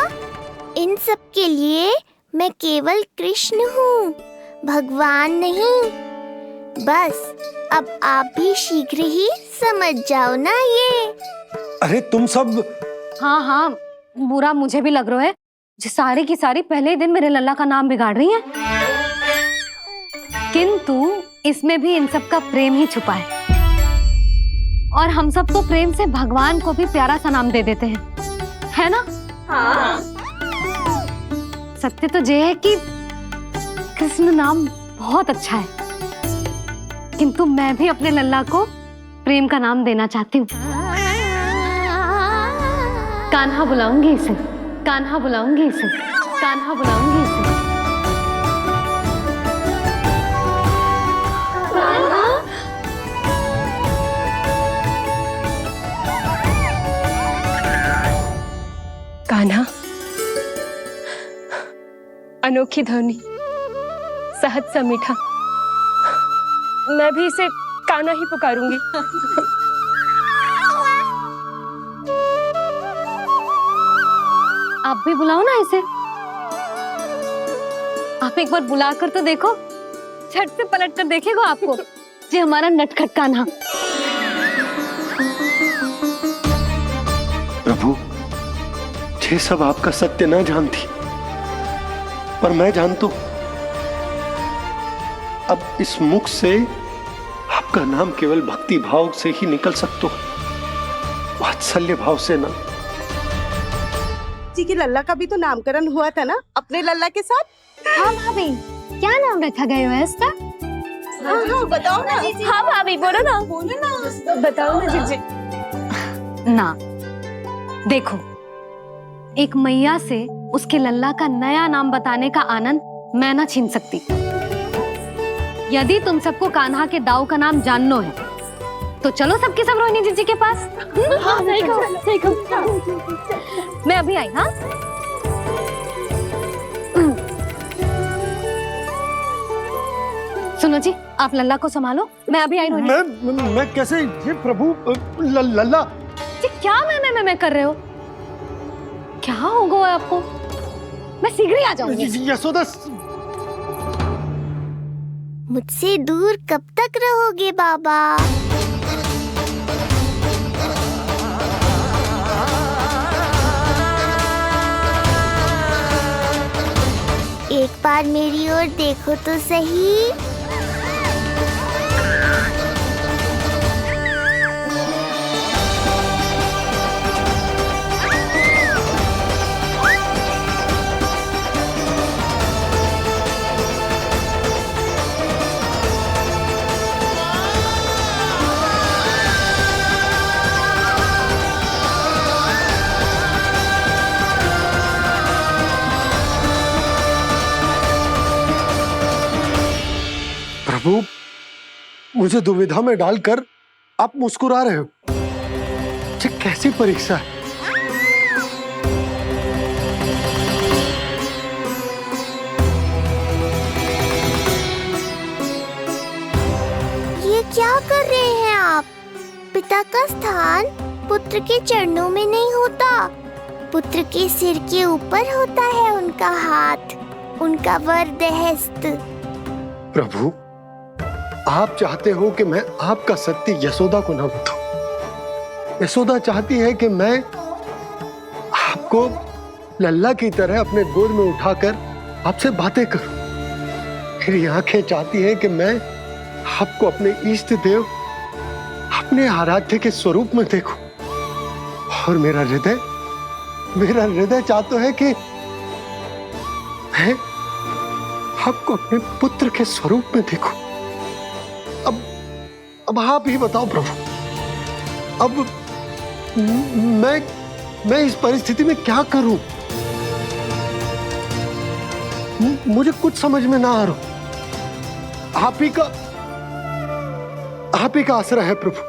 इन सब के लिए मैं केवल कृष्ण हूँ, भगवान नहीं। बस अब आप भी शीघ्र ही समझ जाओ ना ये। अरे तुम सब। हाँ, बुरा मुझे भी लग रहा है, जो सारी की सारी पहले ही दिन मेरे लल्ला का नाम बिगाड़ रही हैं। किंतु इसमें भी इन सब का प्रेम ही छुपा है, और हम सब तो प्रेम से भगवान को भी प्यारा सा नाम दे देते हैं, है ना? हाँ। सत्य तो ये है कि कृष्ण नाम बहुत अच्छा है, किंतु मैं भी अपने लल्ला को प्रेम का नाम देना चाहती हूँ। कान्हा बुलाऊंगी इसे, कान्हा बुलाऊंगी इसे, कान्हा बुलाऊंगी इसे। कान्हा, अनोखी ध्वनि, सहज सा मीठा, मैं भी इसे कान्हा ही पुकारूंगी। आप भी बुलाओ ना इसे। आप एक बार बुलाकर तो देखो, झट से पलट कर देखेगा आपको ये हमारा नटखट कान्हा। प्रभु, ये सब आपका सत्य ना जानती, पर मैं जानता हूं। अब इस मुख से आपका नाम केवल भक्ति भाव से ही निकल सकता है, वात्सल्य भाव से ना। जी की लल्ला का भी तो नामकरण हुआ था ना अपने लल्ला के साथ। हाँ भाभी, क्या नाम रखा गया है इसका? हाँ, बताओ ना। हाँ भाभी, बोलो ना, बताओ ना जी। ना देखो, एक मैया से उसके लल्ला का नया नाम बताने का आनंद मैं ना छीन सकती। यदि तुम सबको कान्हा के दाऊ का नाम जानना है तो चलो सबके सब रोहिणी जीजी के पास। हाँ, सही कहो। मैं अभी आई। हाँ, सुनो जी, आप लल्ला को संभालो, मैं अभी आई। रोहिणी, मैं कैसे? ये प्रभु लल्ला जी, क्या मैं कर रहे हो? क्या हो गया आपको? मैं शीघ्र ही आ जाऊंगी। यशोदा, मुझसे दूर कब तक रहोगे बाबा? एक बार मेरी ओर देखो तो सही। प्रभु, मुझे दुविधा में डालकर आप मुस्कुरा रहे हो। ये कैसी परीक्षा है? ये क्या कर रहे हैं आप? पिता का स्थान पुत्र के चरणों में नहीं होता, पुत्र के सिर के ऊपर होता है उनका हाथ, उनका वरद हस्त। प्रभु, आप चाहते हो कि मैं आपका सत्य यशोदा को न बताऊं। यशोदा चाहती है कि मैं आपको लल्ला की तरह अपने गोद में उठाकर आपसे बातें करूं। मेरी आंखें चाहती हैं कि मैं आपको अपने इष्ट देव, अपने आराध्य के स्वरूप में देखूं। और मेरा हृदय चाहता है कि मैं आपको अपने पुत्र के स्वरूप में देखूं। अब आप ही बताओ प्रभु, अब मैं इस परिस्थिति में क्या करूं? मुझे कुछ समझ में ना आ रहा। आप ही का आश्रय है प्रभु।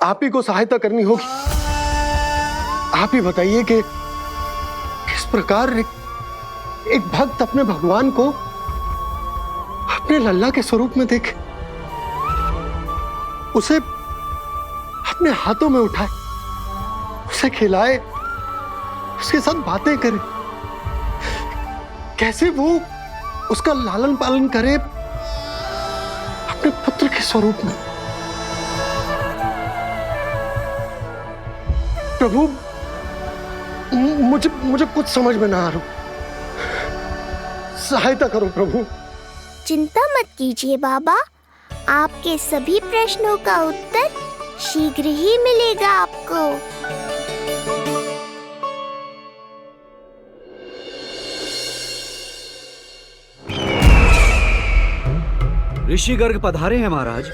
आप ही को सहायता करनी होगी। आप ही बताइए कि किस प्रकार एक भक्त अपने भगवान को अपने लल्ला के स्वरूप में देखे, उसे अपने हाथों में उठाए, उसे खिलाए, उसके साथ बातें करे, कैसे वो उसका लालन पालन करे अपने पुत्र के स्वरूप में। प्रभु, मुझे कुछ समझ में ना आ रहा। सहायता करो प्रभु। चिंता मत कीजिए बाबा, आपके सभी प्रश्नों का उत्तर शीघ्र ही मिलेगा आपको। ऋषि गर्ग पधारे हैं महाराज।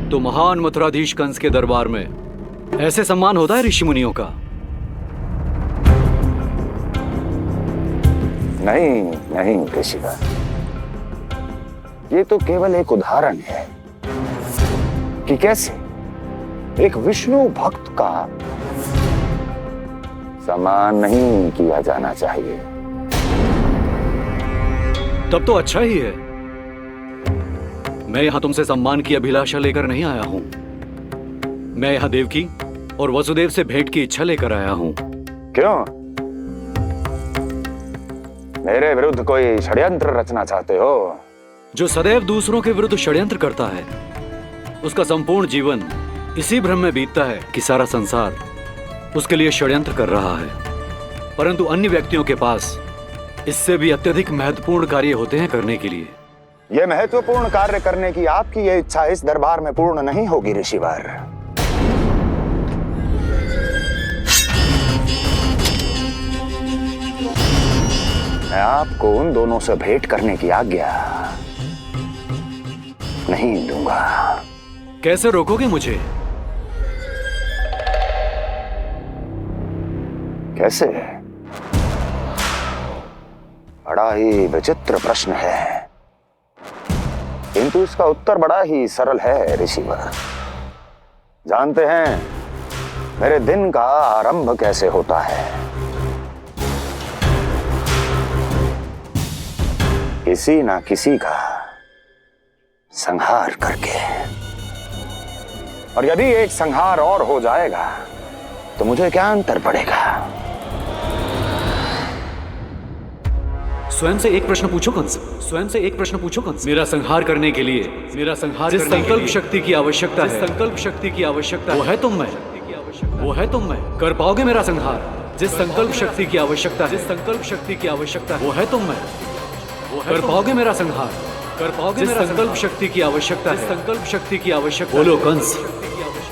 तो महान मथुराधीश कंस के दरबार में ऐसे सम्मान होता है ऋषि मुनियों का? नहीं ऋषिवर, ये तो केवल एक उदाहरण है कि कैसे एक विष्णु भक्त का सम्मान नहीं किया जाना चाहिए। तब तो अच्छा ही है। मैं यहां तुमसे सम्मान की अभिलाषा लेकर नहीं आया हूं। मैं यहां देवकी और वसुदेव से भेंट की इच्छा लेकर आया हूं। क्यों? मेरे विरुद्ध कोई षड्यंत्र रचना चाहते हो? जो सदैव दूसरों के विरुद्ध षड्यंत्र करता है, उसका संपूर्ण जीवन इसी भ्रम में बीतता है कि सारा संसार उसके लिए षड्यंत्र कर रहा है। परंतु अन्य व्यक्तियों के पास इससे भी अत्यधिक महत्वपूर्ण कार्य होते हैं करने के लिए। यह महत्वपूर्ण कार्य करने की आपकी यह इच्छा इस दरबार में पूर्ण नहीं होगी ऋषिवर। मैं आपको उन दोनों से भेंट करने की आज्ञा नहीं दूंगा। कैसे रोकोगे मुझे? कैसे? बड़ा ही विचित्र प्रश्न है, किंतु इसका उत्तर बड़ा ही सरल है ऋषिवर। जानते हैं, मेरे दिन का आरंभ कैसे होता है। किसी ना किसी का संहार करके। और यदि एक संहार और हो जाएगा तो मुझे क्या अंतर पड़ेगा। स्वयं से एक प्रश्न पूछो कंस, स्वयं से एक प्रश्न पूछो कंस। मेरा संहार करने के लिए, मेरा संहार जिस संकल्प शक्ति की आवश्यकता है, संकल्प शक्ति की आवश्यकता वो है तुम में, वो है तुम में। कर पाओगे मेरा संहार? जिस संकल्प शक्ति की आवश्यकता, जिस संकल्प शक्ति की आवश्यकता वो है तुम में, वो कर पाओगे मेरा संहार? कर पाओगे मेरा संकल्प शक्ति की आवश्यकता है, संकल्प शक्ति की आवश्यकता। बोलो कंस,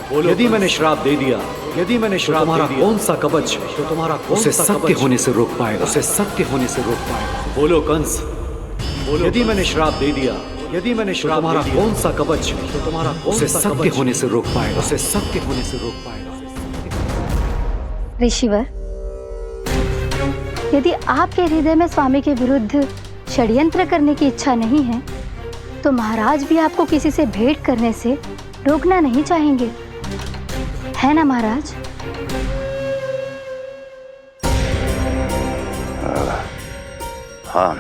बोलो। यदि मैंने श्राप दे दिया, यदि मैंने श्राप दे दिया, कौन सा कवच तो तुम्हारा उसे सत्य होने से रोक पाएगा, उसे सत्य होने से रोक पाएगा। बोलो कंस, बोलो। यदि मैंने श्राप दे दिया, यदि मैंने श्राप दे दिया, कौन सा कवच तो तुम्हारा उसे सत्य होने से रोक पाएगा, उसे सत्य होने से रोक पाएगा। ऋषिवर, यदि आपके हृदय में स्वामी के विरुद्ध षड्यंत्र करने की इच्छा नहीं है तो महाराज भी आपको किसी से भेंट करने से रोकना नहीं चाहेंगे, है ना महाराज? हाँ,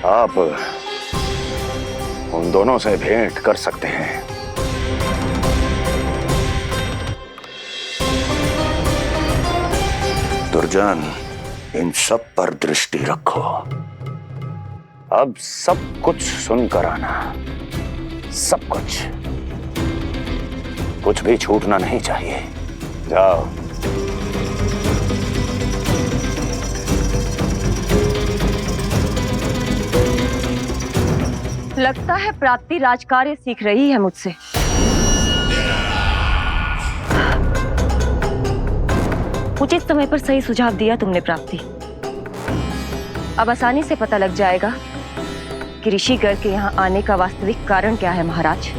आप उन दोनों से भेंट कर सकते हैं। दुर्जन, इन सब पर दृष्टि रखो। अब सब कुछ सुनकर आना, सब कुछ भी छूटना नहीं चाहिए। जाओ। लगता है प्राप्ति राजकार्य सीख रही है मुझसे। उचित समय पर सही सुझाव दिया तुमने प्राप्ति। अब आसानी से पता लग जाएगा कि ऋषिगढ़ के यहाँ आने का वास्तविक कारण क्या है महाराज।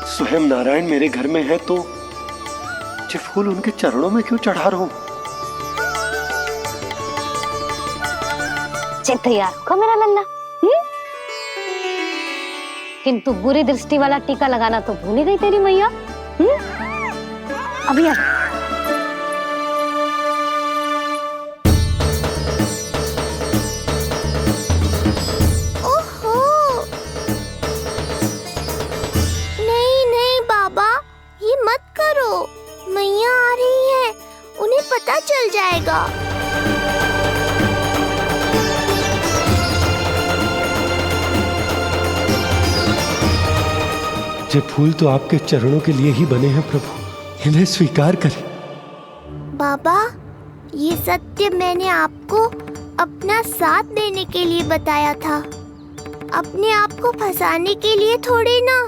स्वयं नारायण मेरे घर में है तो ये फूल उनके चरणों में क्यों चढ़ा रहा हूं? तैयार होगा मेरा लल्ला। किंतु बुरी दृष्टि वाला टीका लगाना तो भूल ही गई तेरी मैया। अभी आ। मैया आ रही है, उन्हें पता चल जाएगा। ये फूल तो आपके चरणों के लिए ही बने हैं प्रभु, इन्हें स्वीकार करें। बाबा, ये सत्य मैंने आपको अपना साथ देने के लिए बताया था, अपने आप को फंसाने के लिए थोड़ी ना।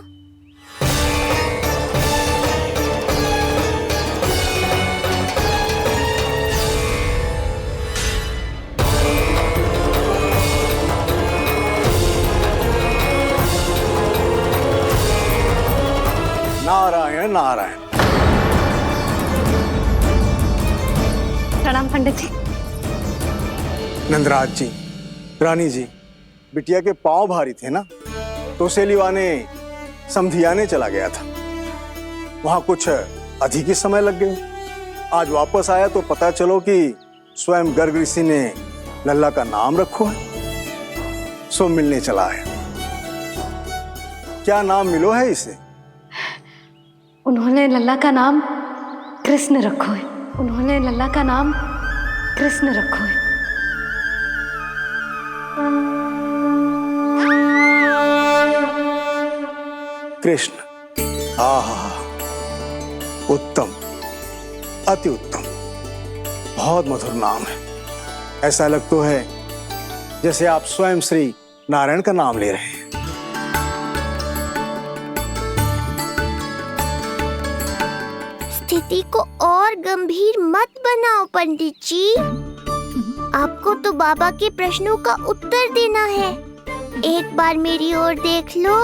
नारायण नारायण। प्रणाम पंडित जी। नंदराज जी, रानी जी, बिटिया के पांव भारी थे ना, तो उसे लिवाने समधियाने चला गया था। वहां कुछ अधिक ही समय लग गया। आज वापस आया तो पता चलो कि स्वयं गर्ग ऋषि ने लल्ला का नाम रखो है, सो मिलने चला है। क्या नाम मिलो है इसे? उन्होंने लल्ला का नाम कृष्ण रखो है। उन्होंने लल्ला का नाम कृष्ण रखो है। कृष्ण। आहा, उत्तम, अति उत्तम। बहुत मधुर नाम है। ऐसा लग तो है जैसे आप स्वयं श्री नारायण का नाम ले रहे हैं। स्थिति को और गंभीर मत बनाओ पंडित जी। आपको तो बाबा के प्रश्नों का उत्तर देना है। एक बार मेरी ओर देख लो,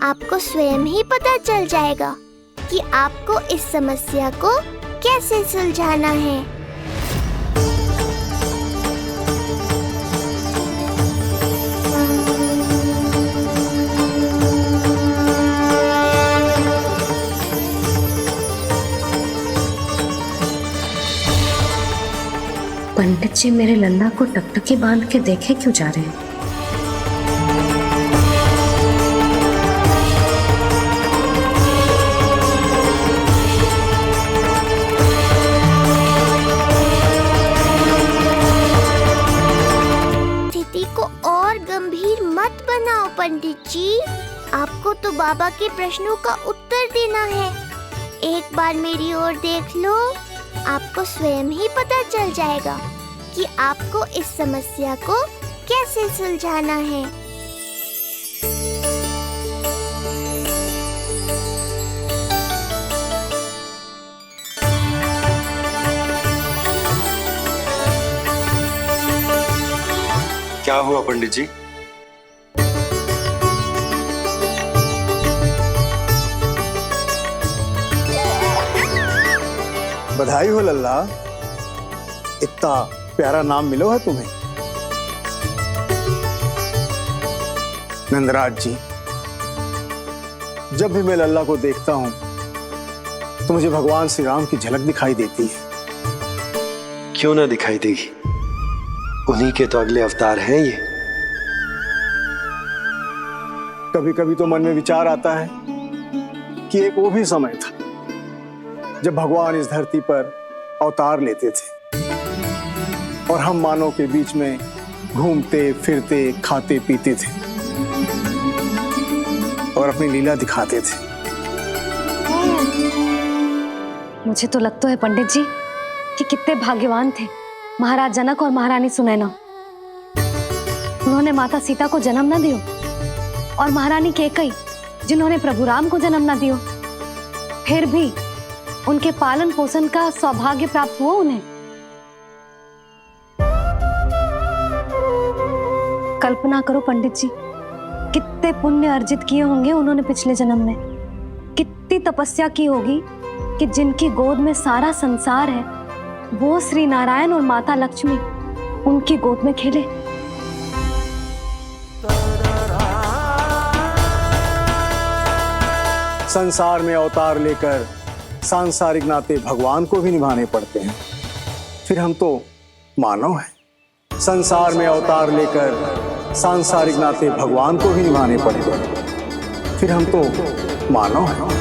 आपको स्वयं ही पता चल जाएगा कि आपको इस समस्या को कैसे सुलझाना है। पंडित जी मेरे लल्ला को टकटकी बांध के देखे क्यों जा रहे हैं? स्थिति को और गंभीर मत बनाओ पंडित जी। आपको तो बाबा के प्रश्नों का उत्तर देना है। एक बार मेरी ओर देख लो, आपको स्वयं ही पता चल जाएगा कि आपको इस समस्या को कैसे सुलझाना है। क्या हुआ पंडित जी? बधाई हो लल्ला, इतना प्यारा नाम मिलो है तुम्हें। नंदराज जी, जब भी मैं लल्ला को देखता हूं तो मुझे भगवान श्री राम की झलक दिखाई देती है। क्यों ना दिखाई देगी, उन्हीं के तो अगले अवतार हैं ये। कभी कभी तो मन में विचार आता है कि एक वो भी समय था जब भगवान इस धरती पर अवतार लेते थे और हम मानव के बीच में घूमते फिरते खाते पीते थे और अपनी लीला दिखाते थे। मुझे तो लगता है पंडित जी कि कितने भाग्यवान थे महाराज जनक और महारानी सुनैना। उन्होंने माता सीता को जन्म न दियो और महारानी कैकई जिन्होंने प्रभु राम को जन्म न दियो, फिर भी उनके पालन पोषण का सौभाग्य प्राप्त हुआ उन्हें। कल्पना करो पंडित जी, कितने पुण्य अर्जित किए होंगे उन्होंने पिछले जन्म में, कितनी तपस्या की होगी कि जिनकी गोद में सारा संसार है वो श्री नारायण और माता लक्ष्मी उनकी गोद में खेले। संसार में अवतार लेकर सांसारिक नाते भगवान को भी निभाने पड़ते हैं, फिर हम तो मानव हैं। संसार में अवतार लेकर सांसारिक नाते भगवान को भी निभाने पड़ते हैं, फिर हम तो मानव हैं।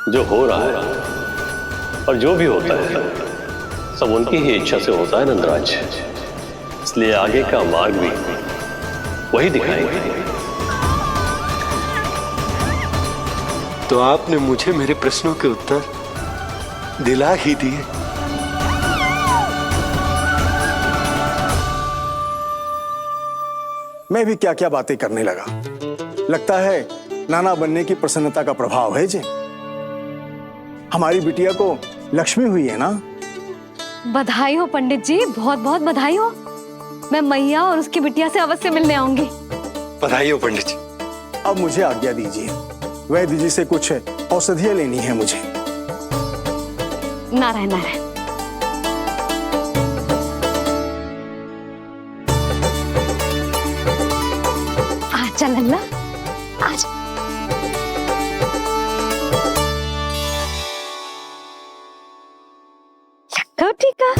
जो हो रहा है और जो भी होता है सब उनकी ही इच्छा से होता है नंदराज, इसलिए आगे का मार्ग भी वही दिखाएंगे। तो आपने मुझे मेरे प्रश्नों के उत्तर दिला ही दिए। मैं भी क्या क्या बातें करने लगा। लगता है नाना बनने की प्रसन्नता का प्रभाव है जी। हमारी बिटिया को लक्ष्मी हुई है ना। बधाई हो पंडित जी, बहुत बहुत बधाई हो। मैं मैया और उसकी बिटिया से अवश्य मिलने आऊंगी। बधाई हो पंडित जी। अब मुझे आज्ञा दीजिए, वैद्य जी से कुछ औषधियां लेनी है मुझे। नारायण नारायण। आजा लल्ला, आजा। ठीक है।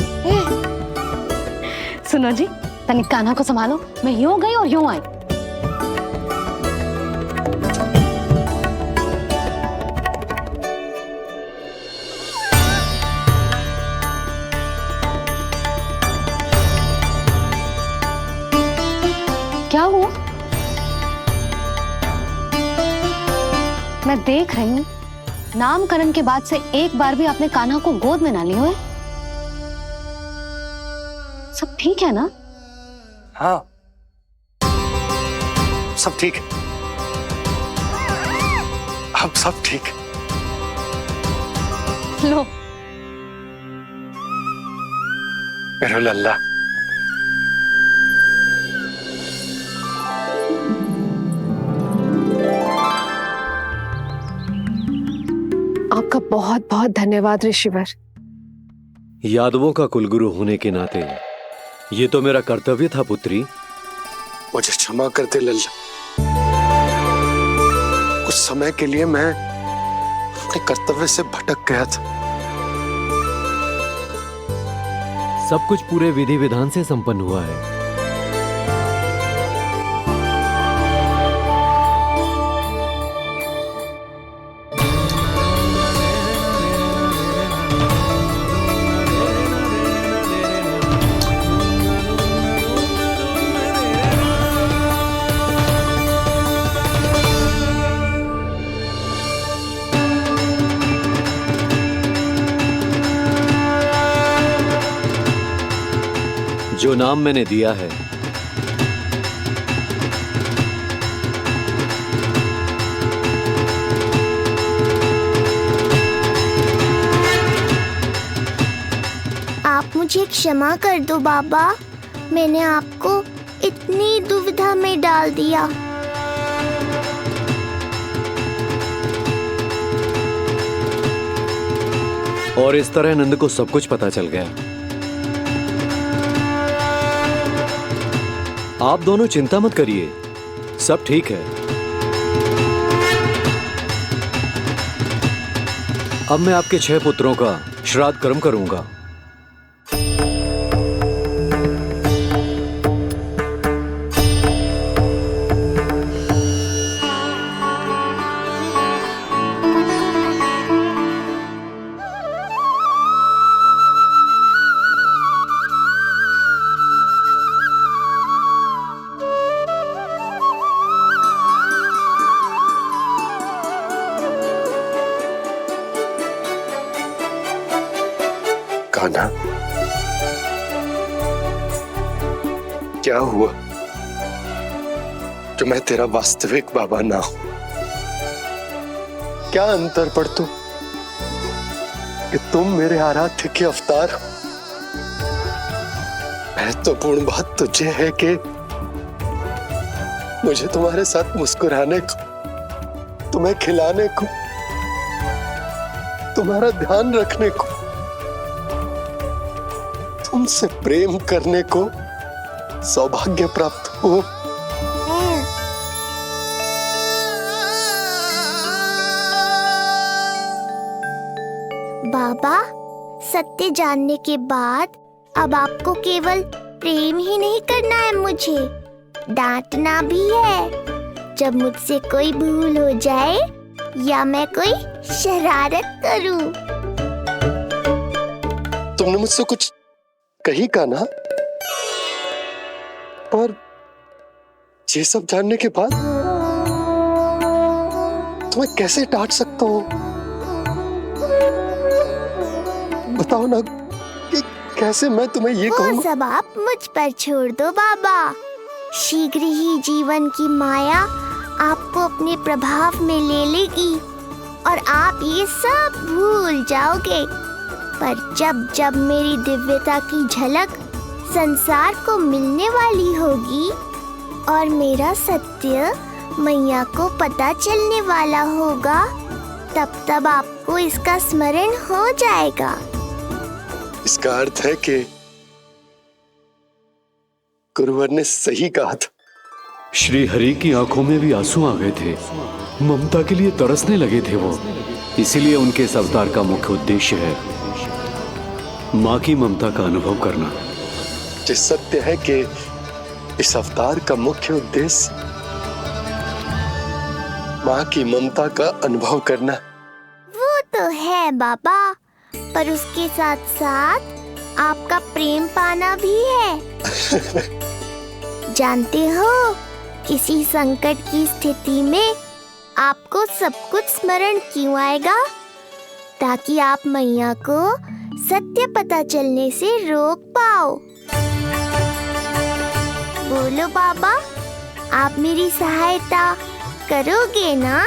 सुनो जी, तनिक कान्हा को संभालो, मैं यूं गई और यूं आई। क्या हुआ? मैं देख रही हूँ नामकरण के बाद से एक बार भी आपने कान्हा को गोद में ना लिया है। सब ठीक है ना? हाँ, सब ठीक है। अब सब ठीक है। लो मेरा लल्ला। आपका बहुत बहुत धन्यवाद ऋषिवर। यादवों का कुलगुरु होने के नाते ये तो मेरा कर्तव्य था पुत्री। मुझे क्षमा कर दे लल्ला, कुछ समय के लिए मैं अपने कर्तव्य से भटक गया था। सब कुछ पूरे विधि विधान से संपन्न हुआ है। जो नाम मैंने दिया है आप मुझे क्षमा कर दो बाबा, मैंने आपको इतनी दुविधा में डाल दिया। और इस तरह नंद को सब कुछ पता चल गया। आप दोनों चिंता मत करिए, सब ठीक है। अब मैं आपके 6 पुत्रों का श्राद्ध कर्म करूंगा। कान्हा, क्या हुआ जो मैं तेरा वास्तविक बाबा ना हूं? क्या अंतर पड़ तू कि तुम मेरे आराध्य के अवतार हो? महत्वपूर्ण बात तो ये है कि मुझे तुम्हारे साथ मुस्कुराने को, तुम्हें खिलाने को, तुम्हारा ध्यान रखने को, तुमसे प्रेम करने को सौभाग्य प्राप्त हो। बाबा, सत्य जानने के बाद अब आपको केवल प्रेम ही नहीं करना है, मुझे डांटना भी है जब मुझसे कोई भूल हो जाए या मैं कोई शरारत करूं। तुमने मुझसे कुछ कही कान्हा, पर ये सब जानने के बाद तुम्हें कैसे डांट सकता हूँ? बताओ ना कि कैसे मैं तुम्हें ये कहूँ? वो सब आप मुझ पर छोड़ दो बाबा। शीघ्र ही जीवन की माया आपको अपने प्रभाव में ले लेगी और आप ये सब भूल जाओगे। पर जब जब मेरी दिव्यता की झलक संसार को मिलने वाली होगी और मेरा सत्य मैया को पता चलने वाला होगा, तब तब आपको इसका स्मरण हो जाएगा। इसका अर्थ है कि गुरुवर ने सही कहा था। श्री हरि की आंखों में भी आंसू आ गए थे, ममता के लिए तरसने लगे थे वो। इसीलिए उनके इस अवतार का मुख्य उद्देश्य है माँ की ममता का अनुभव करना। ये सत्य है कि इस अवतार का मुख्य उद्देश्य माँ की ममता का अनुभव करना। वो तो है बाबा, पर उसके साथ साथ आपका प्रेम पाना भी है। जानते हो, किसी संकट की स्थिति में आपको सब कुछ स्मरण क्यों आएगा? ताकि आप मैया को सत्य पता चलने से रोक पाओ। बोलो बाबा, आप मेरी सहायता करोगे ना?